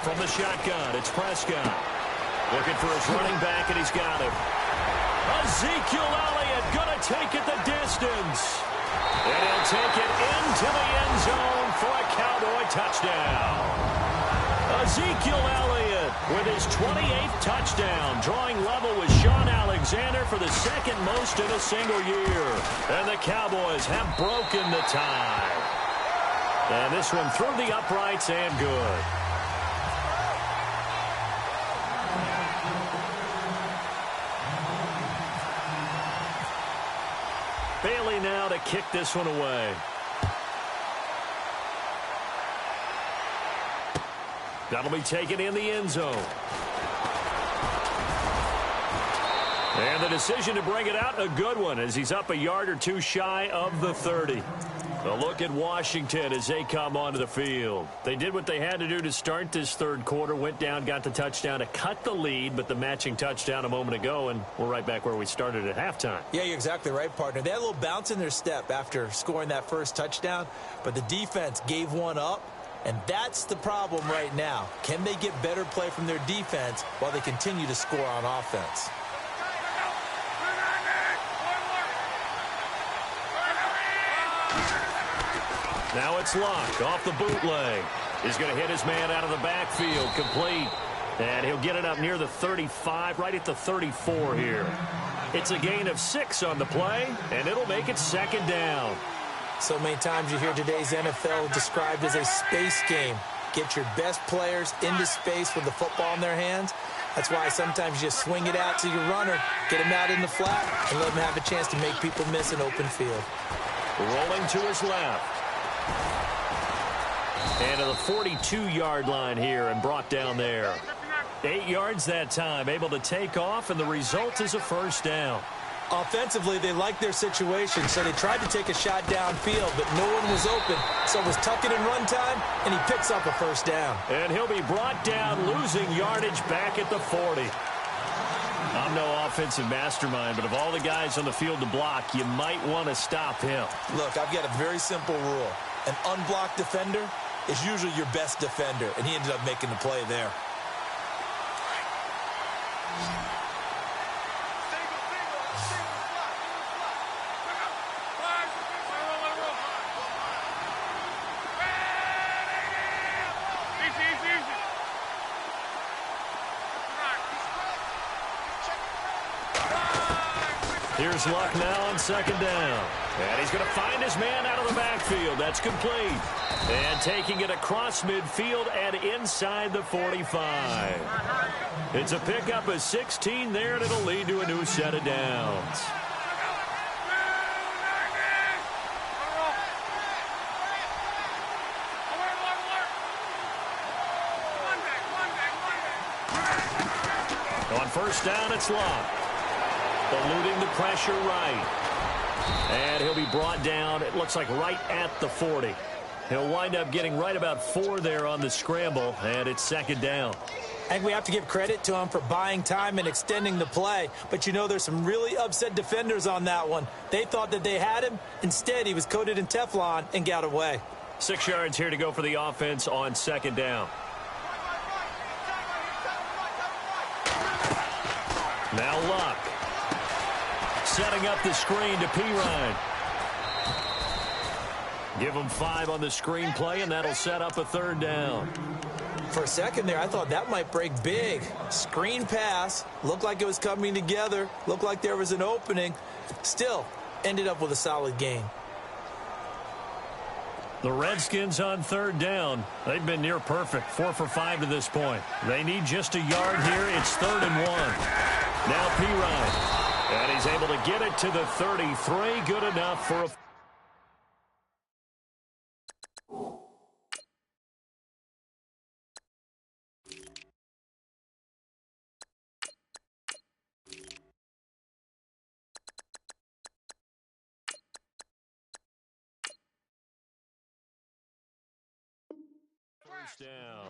From the shotgun, it's Prescott. Looking for his running back, and he's got him. Ezekiel Elliott going to take it the distance. And he'll take it into the end zone for a Cowboy touchdown. Ezekiel Elliott with his 28th touchdown, drawing level with Sean Alexander for the second most in a single year. And the Cowboys have broken the tie. And this one through the uprights and good. Bailey now to kick this one away. That'll be taken in the end zone. And the decision to bring it out, a good one, as he's up a yard or two shy of the 30. A look at Washington as they come onto the field. They did what they had to do to start this third quarter, went down, got the touchdown to cut the lead, but the matching touchdown a moment ago, and we're right back where we started at halftime. Yeah, you're exactly right, partner. They had a little bounce in their step after scoring that first touchdown, but the defense gave one up, and that's the problem right now. Can they get better play from their defense while they continue to score on offense? Now it's Luck off the bootleg. He's going to hit his man out of the backfield, complete. And he'll get it up near the 35, right at the 34 here. It's a gain of 6 on the play, and it'll make it second down. So many times you hear today's NFL described as a space game. Get your best players into space with the football in their hands. That's why sometimes you just swing it out to your runner, get him out in the flat, and let him have a chance to make people miss an open field. Rolling to his left. And to the 42-yard line here and brought down there. 8 yards that time, able to take off, and the result is a first down. Offensively, they liked their situation, so they tried to take a shot downfield, but no one was open. So it was tuck it and run time, and he picks up a first down. And he'll be brought down, losing yardage back at the 40. I'm no offensive mastermind, but of all the guys on the field to block, you might want to stop him. Look, I've got a very simple rule. An unblocked defender is usually your best defender, and he ended up making the play there. Here's Luck now on second down. And he's going to find his man out of the backfield. That's complete. And taking it across midfield and inside the 45. It's a pickup of 16 there, and it'll lead to a new set of downs. On first down, it's Luck. Eluding the pressure right. And he'll be brought down, it looks like right at the 40. He'll wind up getting right about 4 there on the scramble, and it's second down. I think we have to give credit to him for buying time and extending the play. But, you know, there's some really upset defenders on that one. They thought that they had him. Instead, he was coated in Teflon and got away. 6 yards here to go for the offense on second down. Now Luck. Setting up the screen to Pirine. Give him 5 on the screen play, and that'll set up a third down. For a second there, I thought that might break big. Screen pass. Looked like it was coming together. Looked like there was an opening. Still, ended up with a solid gain. The Redskins on third down. They've been near perfect. 4 for 5 to this point. They need just a yard here. It's 3rd and 1. Now Pirine. And he's able to get it to the 33. Good enough for a... First down.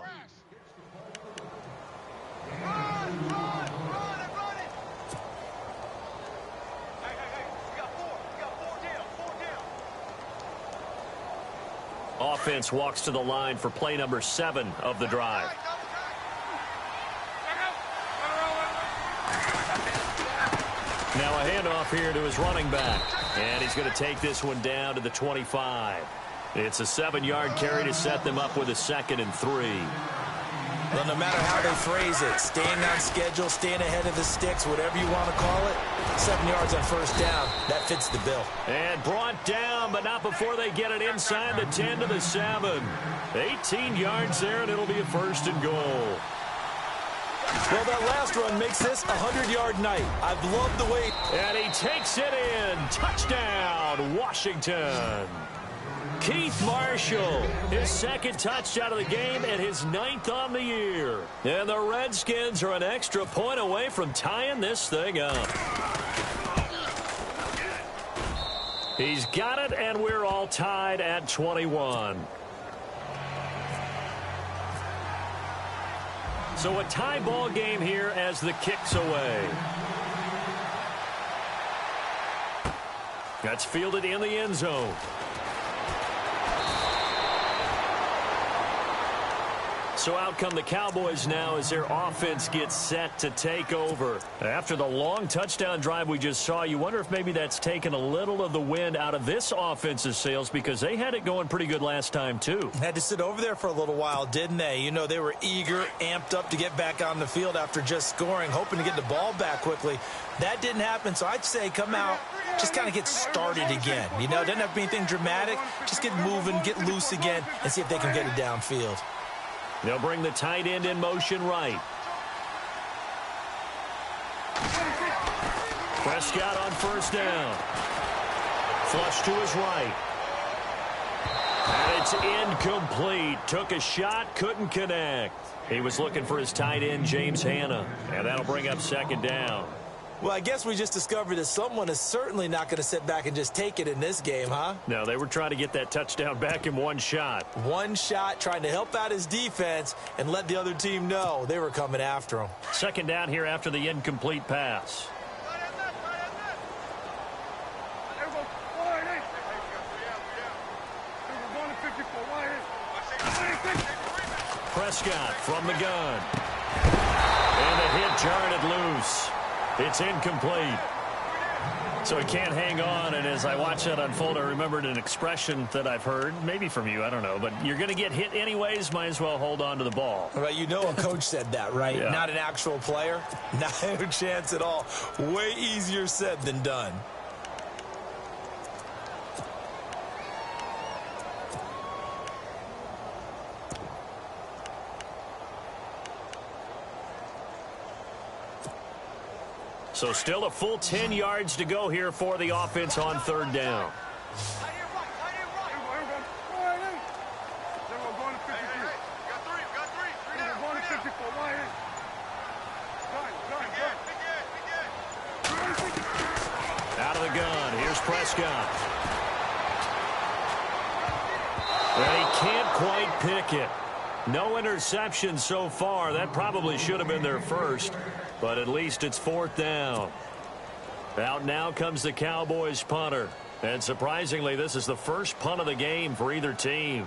Offense walks to the line for play number 7 of the drive. Now a handoff here to his running back. And he's going to take this one down to the 25. It's a 7-yard carry to set them up with a 2nd and 3. Well, no matter how they phrase it, staying on schedule, staying ahead of the sticks, whatever you want to call it, 7 yards on first down, that fits the bill. And brought down, but not before they get it inside the 10 to the 7. 18 yards there, and it'll be a 1st and goal. Well, that last run makes this a 100-yard night. I've loved the way. And he takes it in. Touchdown, Washington. Keith Marshall, his 2nd touchdown of the game and his 9th on the year. And the Redskins are an extra point away from tying this thing up. He's got it, and we're all tied at 21. So a tie ball game here as the kick's away. That's fielded in the end zone. So out come the Cowboys now as their offense gets set to take over. After the long touchdown drive we just saw, you wonder if maybe that's taken a little of the wind out of this offense's sails because they had it going pretty good last time too. Had to sit over there for a little while, didn't they? You know, they were eager, amped up to get back on the field after just scoring, hoping to get the ball back quickly. That didn't happen, so I'd say come out, just kind of get started again. You know, it doesn't have to be anything dramatic. Just get moving, get loose again, and see if they can get it downfield. They'll bring the tight end in motion right. Prescott on first down. Flush to his right. And it's incomplete. Took a shot, couldn't connect. He was looking for his tight end, James Hanna. And that'll bring up second down. Well, I guess we just discovered that someone is certainly not going to sit back and just take it in this game, huh? No, they were trying to get that touchdown back in one shot. One shot, trying to help out his defense and let the other team know they were coming after him. Second down here after the incomplete pass. Prescott from the gun. And the hit jarred it loose. It's incomplete. So he can't hang on, and as I watch that unfold, I remembered an expression that I've heard, maybe from you, I don't know, but you're going to get hit anyways, might as well hold on to the ball. Well, you know a coach said that, right? Yeah. Not an actual player. Not a chance at all. Way easier said than done. So still a full 10 yards to go here for the offense on third down. Out of the gun. Here's Prescott. And he can't quite pick it. No interception so far. That probably should have been their first, but at least it's fourth down. Out now comes the Cowboys punter. And surprisingly, this is the first punt of the game for either team.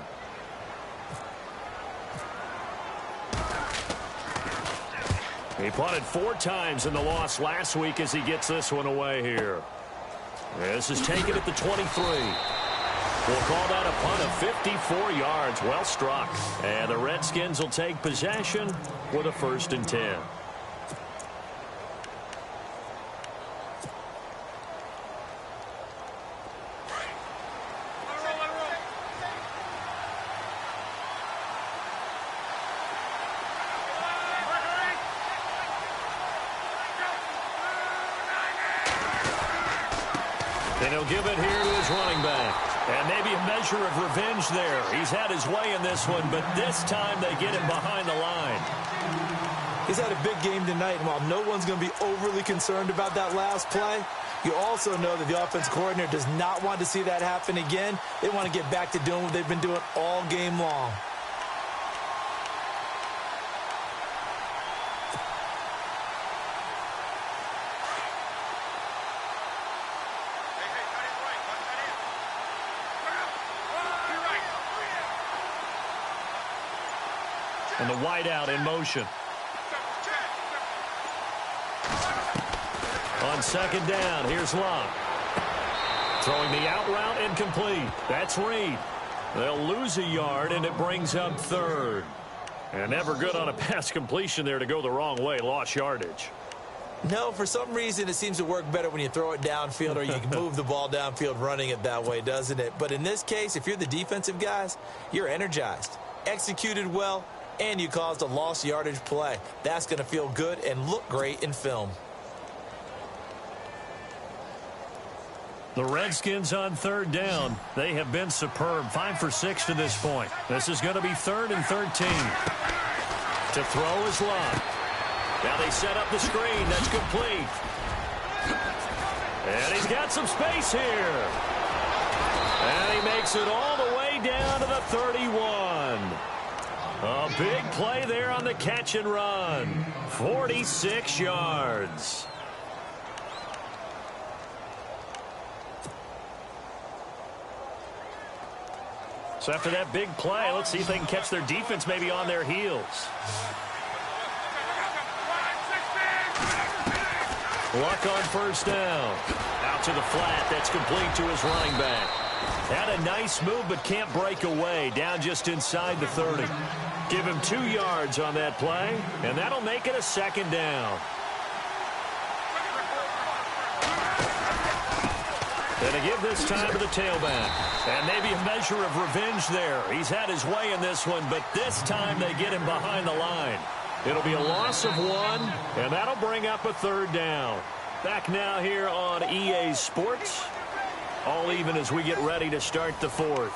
He punted 4 times in the loss last week as he gets this one away here. This is taken at the 23. We'll call that a punt of 54 yards. Well struck. And the Redskins will take possession with a 1st and 10. And he'll give it here to his running back. And maybe a measure of revenge there. He's had his way in this one, but this time they get him behind the line. He's had a big game tonight, and while no one's going to be overly concerned about that last play, you also know that the offense coordinator does not want to see that happen again. They want to get back to doing what they've been doing all game long. And the wideout in motion. On second down, here's Locke. Throwing the out route incomplete. That's Reed. They'll lose a yard, and it brings up third. And never good on a pass completion there to go the wrong way. Lost yardage. No, for some reason it seems to work better when you throw it downfield or you can move the ball downfield running it that way, doesn't it? But in this case, if you're the defensive guys, you're energized, executed well, and you caused a lost yardage play. That's going to feel good and look great in film. The Redskins on third down. They have been superb. 5 for 6 to this point. This is going to be 3rd and 13. To throw is Locke. Now they set up the screen. That's complete. And he's got some space here. And he makes it all the way down to the 31. A big play there on the catch and run. 46 yards. So after that big play, let's see if they can catch their defense maybe on their heels. Luck on first down. Out to the flat. That's complete to his running back. Had a nice move but can't break away. Down just inside the 30. Give him 2 yards on that play, and that'll make it a second down. And to give this time to the tailback. And maybe a measure of revenge there. He's had his way in this one, but this time they get him behind the line. It'll be a loss of 1, and that'll bring up a third down. Back now here on EA Sports. All even as we get ready to start the fourth.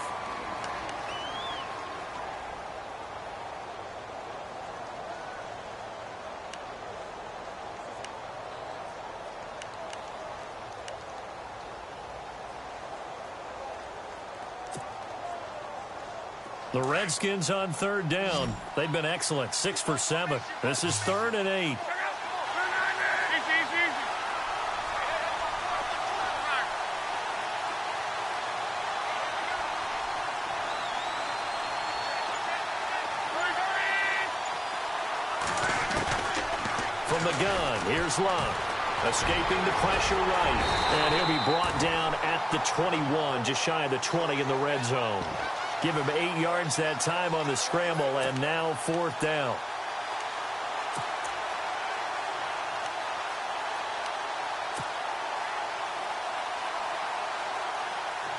The Redskins on third down. They've been excellent. 6 for 7. This is 3rd and 8. From the gun, here's Love. Escaping the pressure right. And he'll be brought down at the 21, just shy of the 20 in the red zone. Give him 8 yards that time on the scramble, and now 4th down.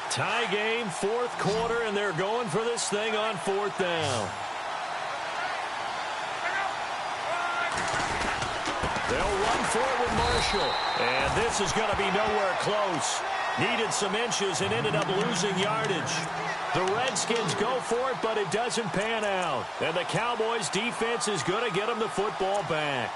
Tie game, 4th quarter, and they're going for this thing on 4th down. They'll run for it with Marshall. And this is going to be nowhere close. Needed some inches and ended up losing yardage. The Redskins go for it, but it doesn't pan out. And the Cowboys' defense is going to get them the football back.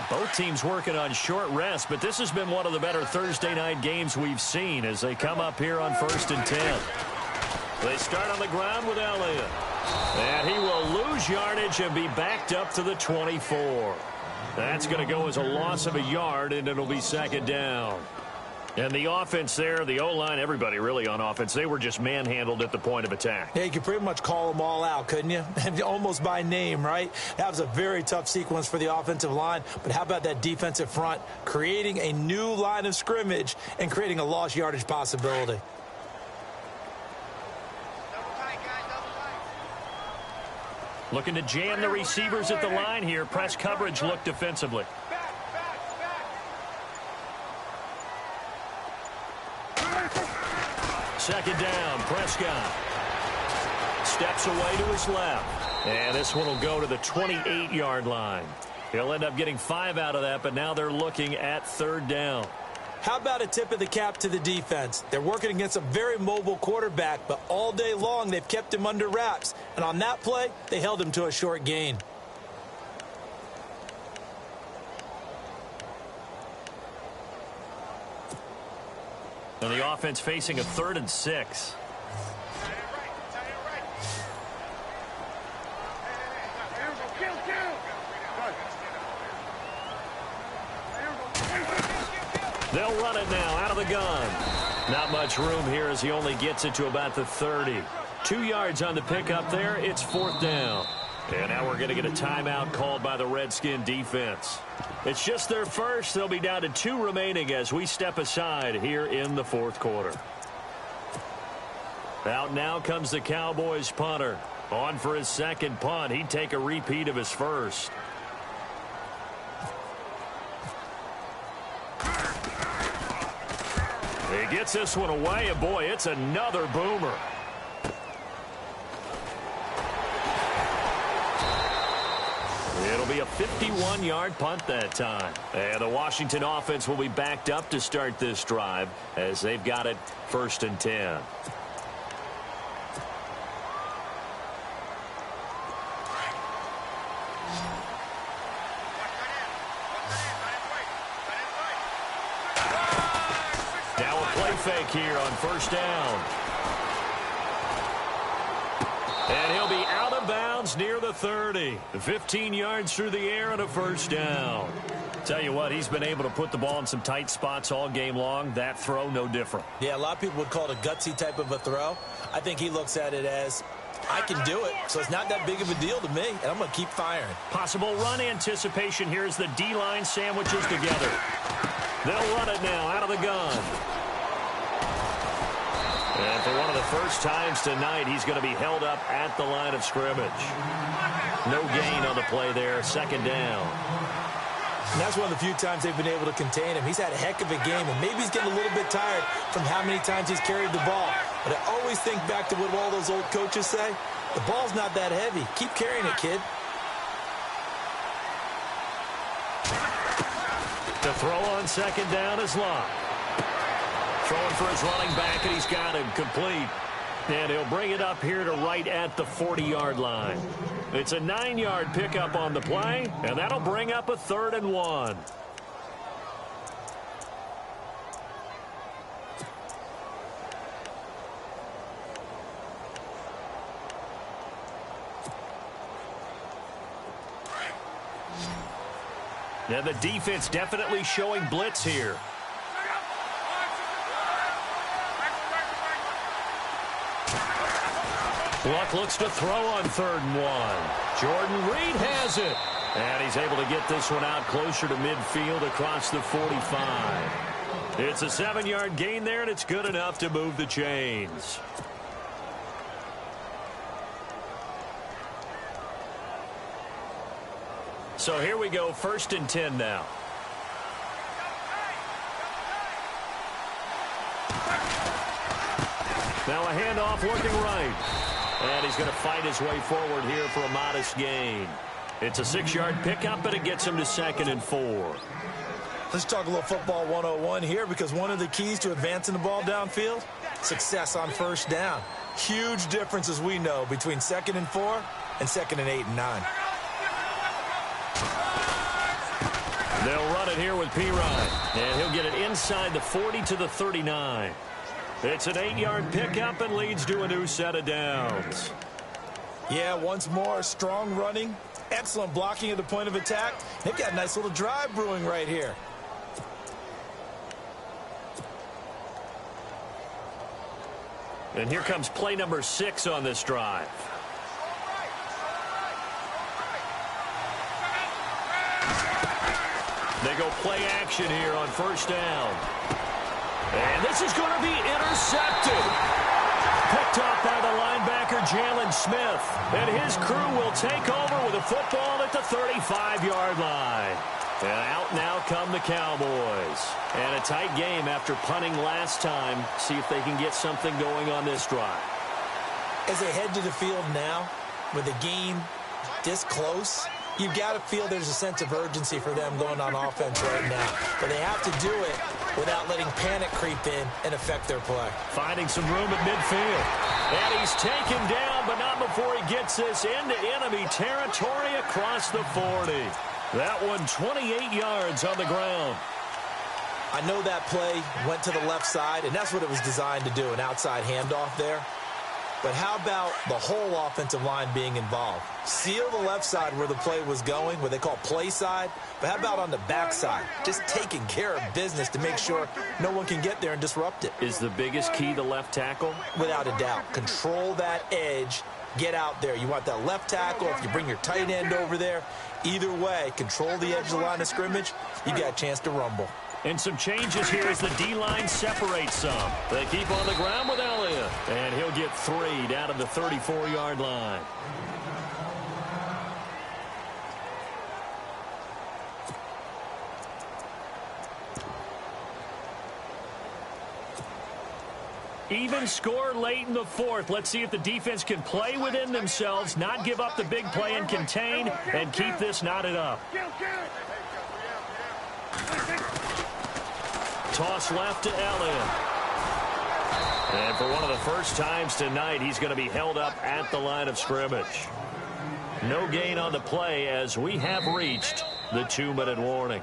Both teams working on short rest, but this has been one of the better Thursday night games we've seen as they come up here on 1st and 10. They start on the ground with Elliott. And he will lose yardage and be backed up to the 24. That's going to go as a loss of a yard, and it'll be 2nd down. And the offense there, the O-line, everybody really on offense, they were just manhandled at the point of attack. Yeah, you could pretty much call them all out, couldn't you? Almost by name, right? That was a very tough sequence for the offensive line. But how about that defensive front, creating a new line of scrimmage and creating a lost yardage possibility? Looking to jam the receivers at the line here. Press coverage look defensively. Second down, Prescott. Steps away to his left. And this one will go to the 28-yard line. He'll end up getting 5 out of that, but now they're looking at 3rd down. How about a tip of the cap to the defense? They're working against a very mobile quarterback, but all day long they've kept him under wraps. And on that play, they held him to a short gain. And the offense facing a 3rd and 6. They'll run it now out of the gun. Not much room here as he only gets it to about the 30. 2 yards on the pickup there. It's 4th down. And now we're going to get a timeout called by the Redskin defense. It's just their first. They'll be down to 2 remaining as we step aside here in the 4th quarter. Out now comes the Cowboys punter. On for his 2nd punt. He'd take a repeat of his first. He gets this one away, and boy, it's another boomer. It'll be a 51-yard punt that time. And the Washington offense will be backed up to start this drive as they've got it 1st and 10. fake here on first down. And he'll be out of bounds near the 30. 15 yards through the air and a first down. Tell you what, he's been able to put the ball in some tight spots all game long. That throw, no different. Yeah, a lot of people would call it a gutsy type of a throw. I think he looks at it as, I can do it, so it's not that big of a deal to me, and I'm going to keep firing. Possible run anticipation here as the D-line sandwiches together. They'll run it now out of the gun. And for one of the first times tonight, he's going to be held up at the line of scrimmage. No gain on the play there, second down. And that's one of the few times they've been able to contain him. He's had a heck of a game, and maybe he's getting a little bit tired from how many times he's carried the ball. But I always think back to what all those old coaches say. The ball's not that heavy. Keep carrying it, kid. The throw on second down is Locke. Throwing for his running back, and he's got him complete. And he'll bring it up here to right at the 40-yard line. It's a 9-yard pickup on the play, and that'll bring up a 3rd and 1. Now the defense definitely showing blitz here. Luck looks to throw on 3rd and 1. Jordan Reed has it. And he's able to get this one out closer to midfield across the 45. It's a 7-yard gain there, and it's good enough to move the chains. So here we go, 1st and 10 now. Now a handoff looking right. And he's going to fight his way forward here for a modest gain. It's a 6-yard pickup, but it gets him to 2nd and 4. Let's talk a little football 101 here, because one of the keys to advancing the ball downfield, success on first down. Huge difference, as we know, between 2nd and 4 and 2nd and 8 and 9. They'll run it here with P-Ryan, and he'll get it inside the 40 to the 39. It's an 8-yard pickup and leads to a new set of downs. Yeah, once more, strong running, excellent blocking at the point of attack. They've got a nice little drive brewing right here. And here comes play number 6 on this drive. They go play action here on first down. And this is going to be intercepted. Picked off by the linebacker, Jalen Smith. And his crew will take over with a football at the 35-yard line. And out now come the Cowboys. And a tight game after punting last time. See if they can get something going on this drive. As they head to the field now, with the game this close, you've got to feel there's a sense of urgency for them going on offense right now. But they have to do it without letting panic creep in and affect their play. Finding some room at midfield. And he's taken down, but not before he gets this into enemy territory across the 40. That one 28 yards on the ground. I know that play went to the left side, and that's what it was designed to do, an outside handoff there. But how about the whole offensive line being involved? Seal the left side where the play was going, what they call play side. But how about on the back side? Just taking care of business to make sure no one can get there and disrupt it. Is the biggest key the left tackle? Without a doubt. Control that edge. Get out there. You want that left tackle. If you bring your tight end over there, either way, control the edge of the line of scrimmage, you got a chance to rumble. And some changes here as the D-line separates some. They keep on the ground with Elliott. And he'll get 3 down to the 34-yard line. Even score late in the 4th. Let's see if the defense can play within themselves, not give up the big play and contain, and keep this knotted up. Toss left to Elliott. And for one of the first times tonight, he's going to be held up at the line of scrimmage. No gain on the play as we have reached the 2-minute warning.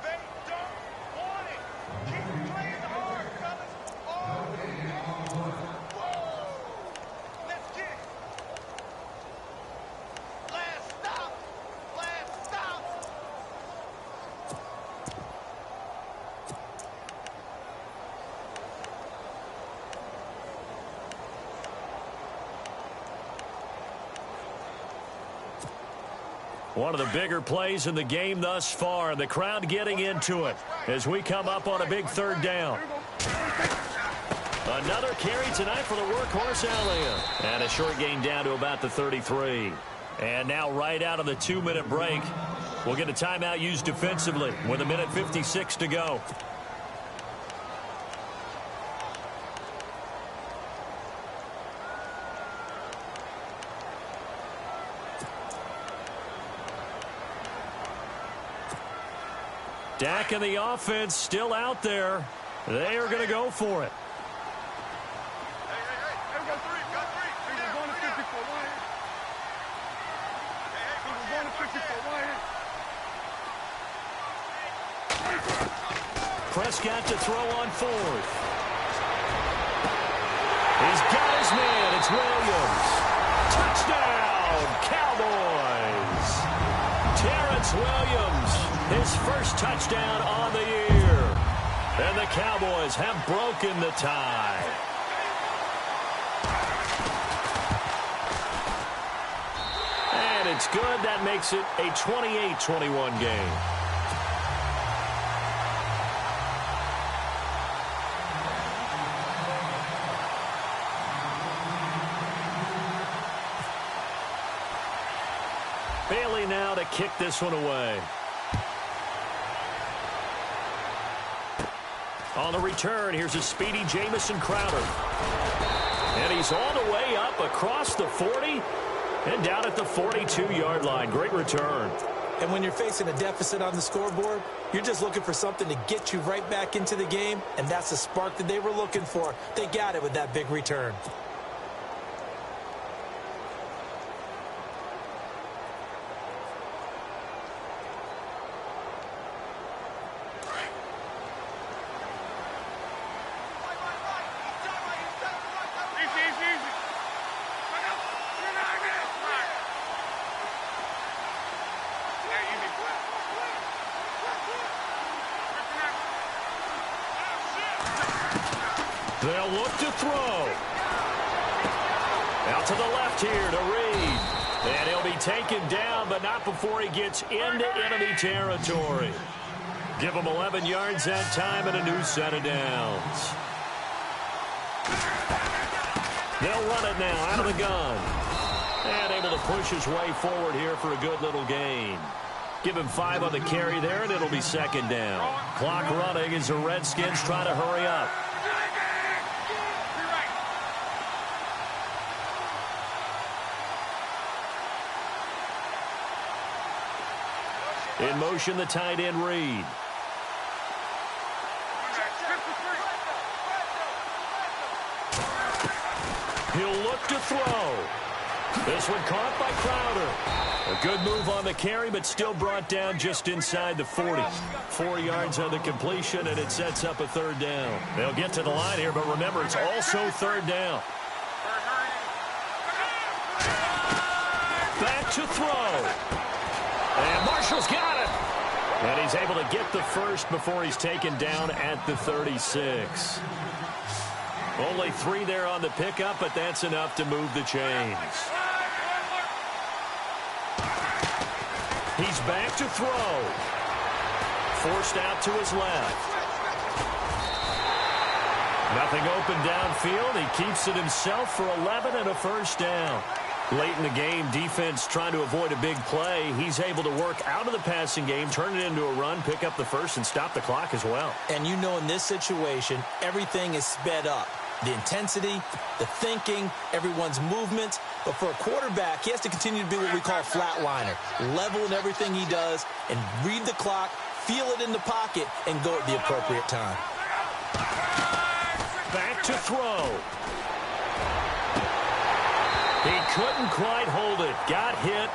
One of the bigger plays in the game thus far. The crowd getting into it as we come up on a big third down. Another carry tonight for the workhorse Elliott. And a short gain down to about the 33. And now right out of the 2-minute break, we'll get a timeout used defensively with 1:56 to go. Dak and the offense still out there. They are going to go for it. Prescott to throw on 4th. He's got his man. It's Williams. Touchdown, Cowboys. Terrence Williams, his first touchdown on the year. And the Cowboys have broken the tie. And it's good. That makes it a 28-21 game. Bailey now to kick this one away. On the return, here's a speedy Jamison Crowder. And he's all the way up across the 40 and down at the 42-yard line. Great return. And when you're facing a deficit on the scoreboard, you're just looking for something to get you right back into the game, and that's the spark that they were looking for. They got it with that big return. They'll look to throw. Out to the left here to Reed. And he'll be taken down, but not before he gets into enemy territory. Give him 11 yards that time and a new set of downs. They'll run it now out of the gun. And able to push his way forward here for a good little gain. Give him 5 on the carry there, and it'll be second down. Clock running as the Redskins try to hurry up. In motion, the tight end, Reed. He'll look to throw. This one caught by Crowder. A good move on the carry, but still brought down just inside the 40. 4 yards on the completion, and it sets up a third down. They'll get to the line here, but remember, it's also third down. Back to throw. And Marshall's got it. And he's able to get the first before he's taken down at the 36. Only 3 there on the pickup, but that's enough to move the chains. He's back to throw. Forced out to his left. Nothing open downfield. He keeps it himself for 11 and a first down. Late in the game, defense trying to avoid a big play. He's able to work out of the passing game, turn it into a run, pick up the first, and stop the clock as well. And you know in this situation, everything is sped up. The intensity, the thinking, everyone's movement. But for a quarterback, he has to continue to be what we call a flatliner. Level in everything he does and read the clock, feel it in the pocket, and go at the appropriate time. Back to throw. He couldn't quite hold it. Got hit.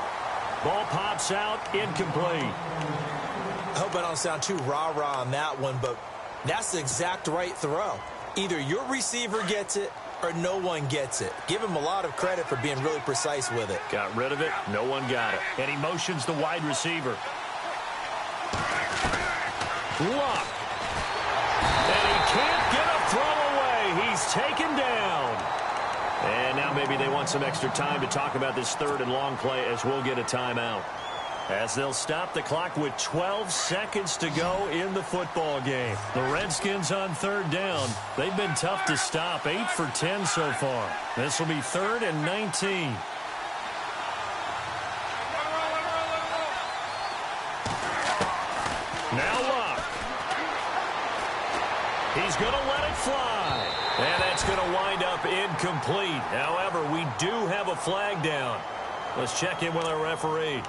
Ball pops out. Incomplete. I hope I don't sound too rah-rah on that one, but that's the exact right throw. Either your receiver gets it or no one gets it. Give him a lot of credit for being really precise with it. Got rid of it. No one got it. And he motions the wide receiver. Luck. And he can't get a throw away. He's taken down. And now maybe they want some extra time to talk about this third and long play as we'll get a timeout. as they'll stop the clock with 12 seconds to go in the football game. The Redskins on third down. They've been tough to stop, 8 for 10 so far. This will be 3rd and 19. Now Luck. He's going to let it fly. And that's going to wind up incomplete. However, we do have a flag down. Let's check in with our referee.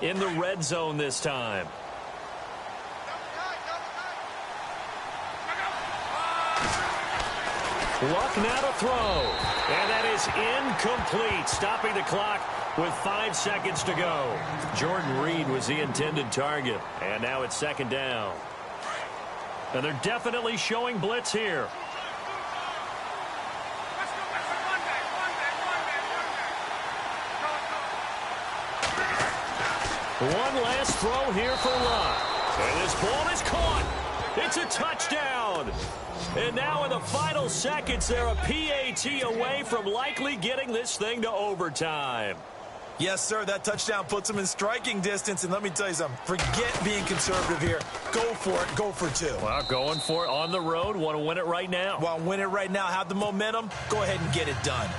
In the red zone this time. Luck now to throw. And that is incomplete, stopping the clock with 5 seconds to go. Jordan Reed was the intended target. And now it's 2nd down. And they're definitely showing blitz here. One last throw here for Luck. And this ball is caught. It's a touchdown. And now in the final seconds, they're a PAT away from likely getting this thing to overtime. Yes, sir, that touchdown puts them in striking distance. And let me tell you something, forget being conservative here. Go for it, go for 2. Well, going for it on the road. Want to win it right now. Want to win it right now, have the momentum, go ahead and get it done.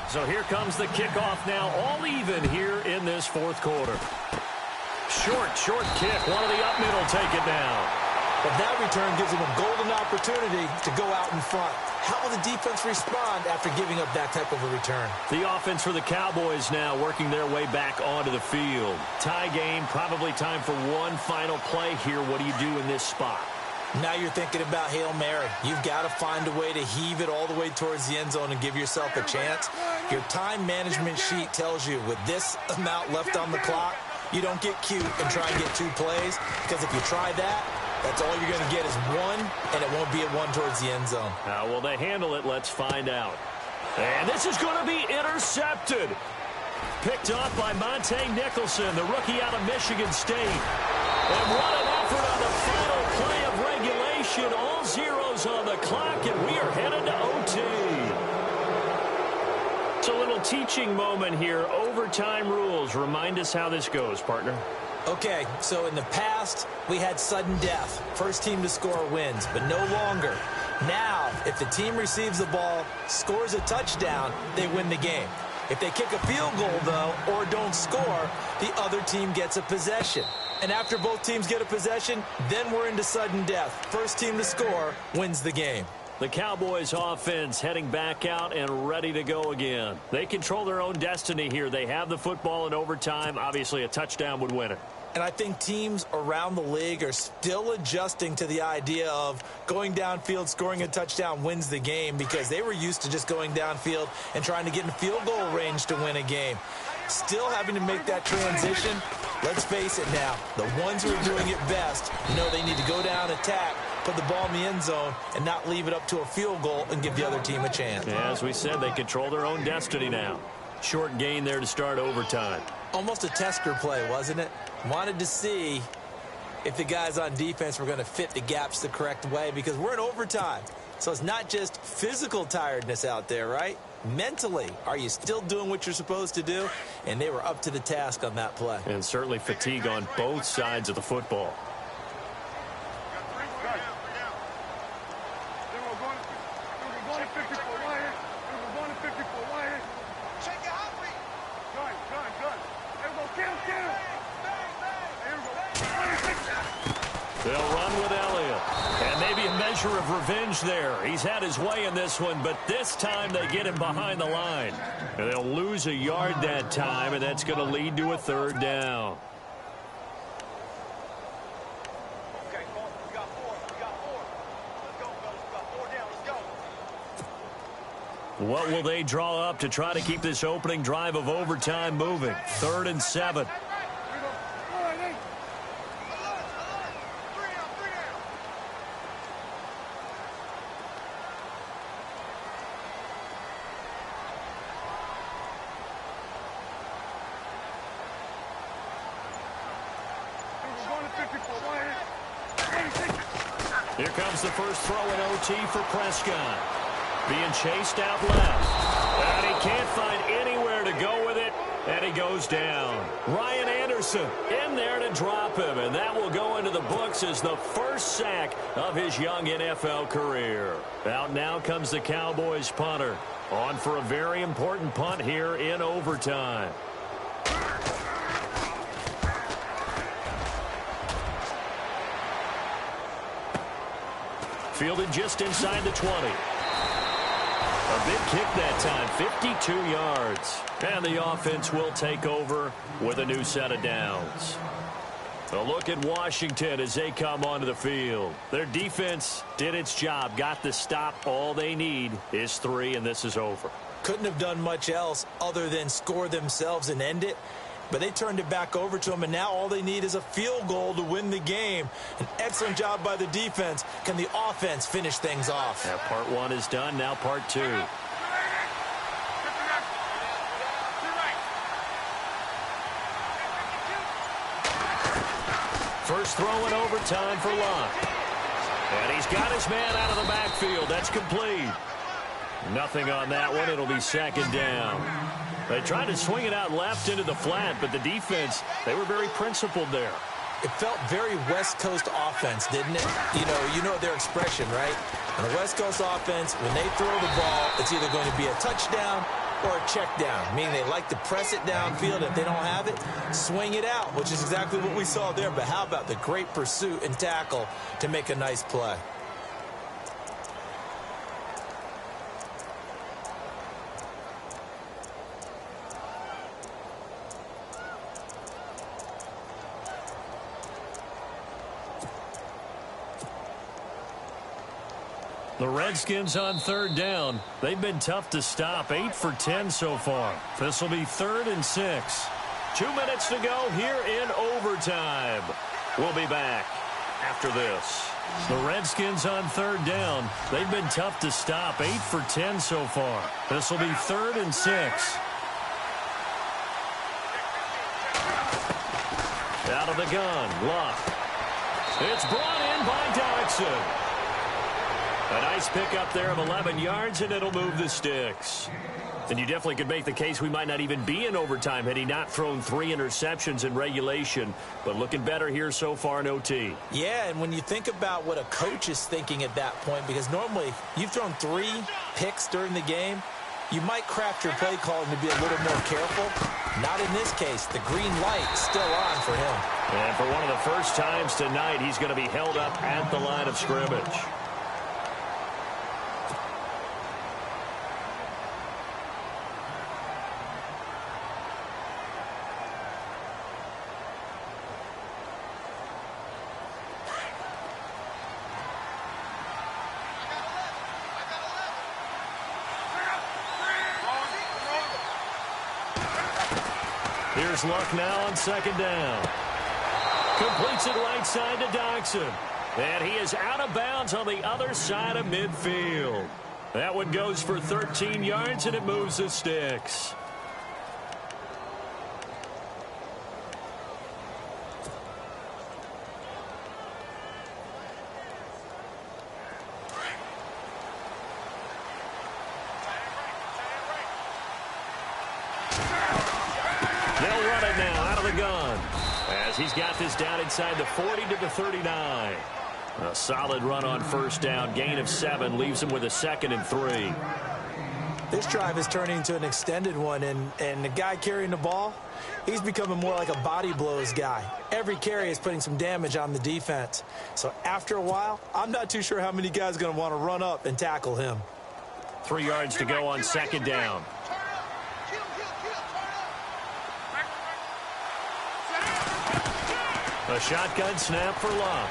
So here comes the kickoff now, all even here in this 4th quarter. Short kick. One of the up middle take it down. But that return gives them a golden opportunity to go out in front. How will the defense respond after giving up that type of a return? The offense for the Cowboys now working their way back onto the field. Tie game, probably time for one final play here. What do you do in this spot? Now you're thinking about Hail Mary. You've got to find a way to heave it all the way towards the end zone and give yourself a chance. Your time management sheet tells you with this amount left on the clock, you don't get cute and try and get 2 plays, because if you try that, that's all you're going to get is 1, and it won't be a 1 towards the end zone. How will they handle it? Let's find out. And this is going to be intercepted. Picked off by Monte Nicholson, the rookie out of Michigan State. And what an effort on the final play of regulation. All zeros on the clock, and we are headed to OT. It's a little teaching moment here. Overtime rules. Remind us how this goes, partner. Okay, so in the past, we had sudden death. First team to score wins, but no longer. Now, if the team receives the ball, scores a touchdown, they win the game. If they kick a field goal, though, or don't score, the other team gets a possession. And after both teams get a possession, then we're into sudden death. First team to score wins the game. The Cowboys offense heading back out and ready to go again. They control their own destiny here. They have the football in overtime. Obviously, a touchdown would win it. And I think teams around the league are still adjusting to the idea of going downfield, scoring a touchdown wins the game, because they were used to just going downfield and trying to get in field goal range to win a game. Still having to make that transition. Let's face it now, the ones who are doing it best know they need to go down, attack, put the ball in the end zone, and not leave it up to a field goal and give the other team a chance. Yeah, as we said, they control their own destiny now. Short gain there to start overtime. Almost a tester play, wasn't it? Wanted to see if the guys on defense were going to fit the gaps the correct way, because we're in overtime. So it's not just physical tiredness out there, right? Mentally, are you still doing what you're supposed to do? And they were up to the task on that play. And certainly fatigue on both sides of the football. They'll run with Elliott. And maybe a measure of revenge there. He's had his way in this one, but this time they get him behind the line. And they'll lose a yard that time, and that's going to lead to a 3rd down. What will they draw up to try to keep this opening drive of overtime moving? 3rd and 7. Here comes the first throw in OT for Prescott. Being chased out left. And he can't find anywhere to go with it. And he goes down. Ryan Anderson in there to drop him. And that will go into the books as the first sack of his young NFL career. Out now comes the Cowboys punter. On for a very important punt here in overtime. Fielded just inside the 20. A big kick that time, 52 yards. And the offense will take over with a new set of downs. A look at Washington as they come onto the field. Their defense did its job, got the stop. All they need is 3, and this is over. Couldn't have done much else other than score themselves and end it. But they turned it back over to them, and now all they need is a field goal to win the game. An excellent job by the defense. Can the offense finish things off? Yeah, part 1 is done. Now part 2. First throw in overtime for Locke. And he's got his man out of the backfield. That's complete. Nothing on that one. It'll be 2nd down. They tried to swing it out left into the flat, but the defense, they were very principled there. It felt very West Coast offense, didn't it? You know their expression, right? On the West Coast offense, when they throw the ball, it's either going to be a touchdown or a check down, meaning they like to press it downfield. If they don't have it, swing it out, which is exactly what we saw there. But how about the great pursuit and tackle to make a nice play? The Redskins on 3rd down. They've been tough to stop. 8 for 10 so far. This will be 3rd and 6. 2 minutes to go here in overtime. We'll be back after this. The Redskins on 3rd down. They've been tough to stop. 8 for 10 so far. This will be 3rd and 6. Out of the gun. Locke. It's brought in by Dodson. A nice pickup there of 11 yards, and it'll move the sticks. And you definitely could make the case we might not even be in overtime had he not thrown 3 interceptions in regulation. But looking better here so far in OT. Yeah, and when you think about what a coach is thinking at that point, because normally you've thrown 3 picks during the game, you might craft your play calling to be a little more careful. Not in this case. The green light is still on for him. And for one of the first times tonight, he's going to be held up at the line of scrimmage. Here's Luck now on 2nd down. Completes it right side to Dodson. And he is out of bounds on the other side of midfield. That one goes for 13 yards, and it moves the sticks. He's got this down inside the 40 to the 39. A solid run on 1st down. Gain of 7 leaves him with a 2nd and 3. This drive is turning into an extended one, and the guy carrying the ball, he's becoming more like a body blows guy. Every carry is putting some damage on the defense. So after a while, I'm not too sure how many guys are going to want to run up and tackle him. 3 yards to go on 2nd down. A shotgun snap for Locke.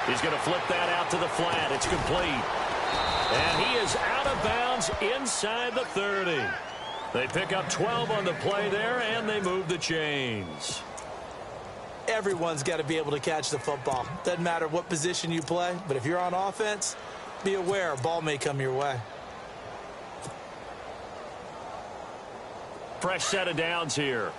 He's going to flip that out to the flat. It's complete. And he is out of of bounds inside the 30. They pick up 12 on the play there, and they move the chains. Everyone's got to be able to catch the football. Doesn't matter what position you play, but if you're on offense, be aware a ball may come your way. Fresh set of downs here.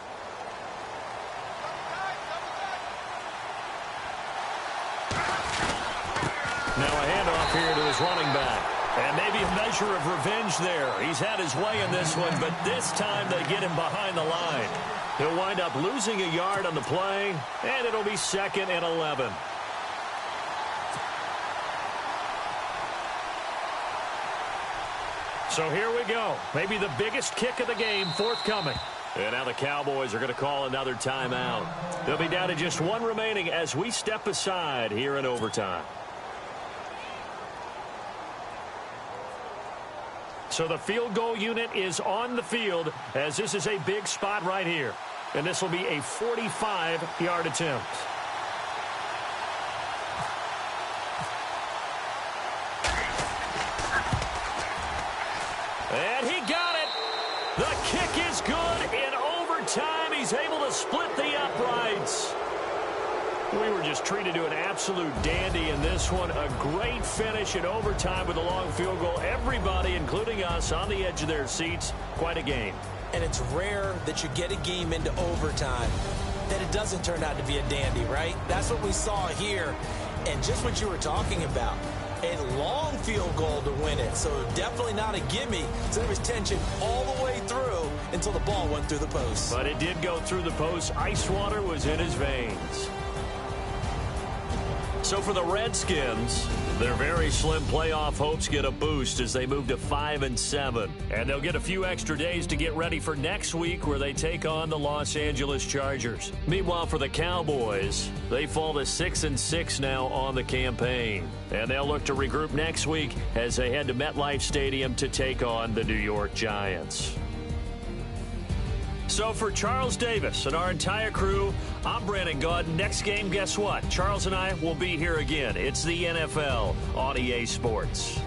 Now a handoff here to his running back. And maybe a measure of revenge there. He's had his way in this one, but this time they get him behind the line. He'll wind up losing a yard on the play, and it'll be 2nd and 11. So here we go. Maybe the biggest kick of the game forthcoming. And now the Cowboys are going to call another timeout. They'll be down to just one remaining as we step aside here in overtime. So the field goal unit is on the field as this is a big spot right here. And this will be a 45-yard attempt. And he got it. The kick is good. In overtime, he's able to split the uprights. We were just treated to an absolute dandy in this one. A great finish in overtime with a long field goal. Everybody, including us, on the edge of their seats. Quite a game. And it's rare that you get a game into overtime that it doesn't turn out to be a dandy, right? That's what we saw here. And just what you were talking about. A long field goal to win it. So definitely not a gimme. So there was tension all the way through until the ball went through the post. But it did go through the post. Ice water was in his veins. So for the Redskins, their very slim playoff hopes get a boost as they move to 5-7. And they'll get a few extra days to get ready for next week where they take on the Los Angeles Chargers. Meanwhile, for the Cowboys, they fall to 6-6 now on the campaign. And they'll look to regroup next week as they head to MetLife Stadium to take on the New York Giants. So for Charles Davis and our entire crew, I'm Brandon Gaud. Next game, guess what? Charles and I will be here again. It's the NFL on EA Sports.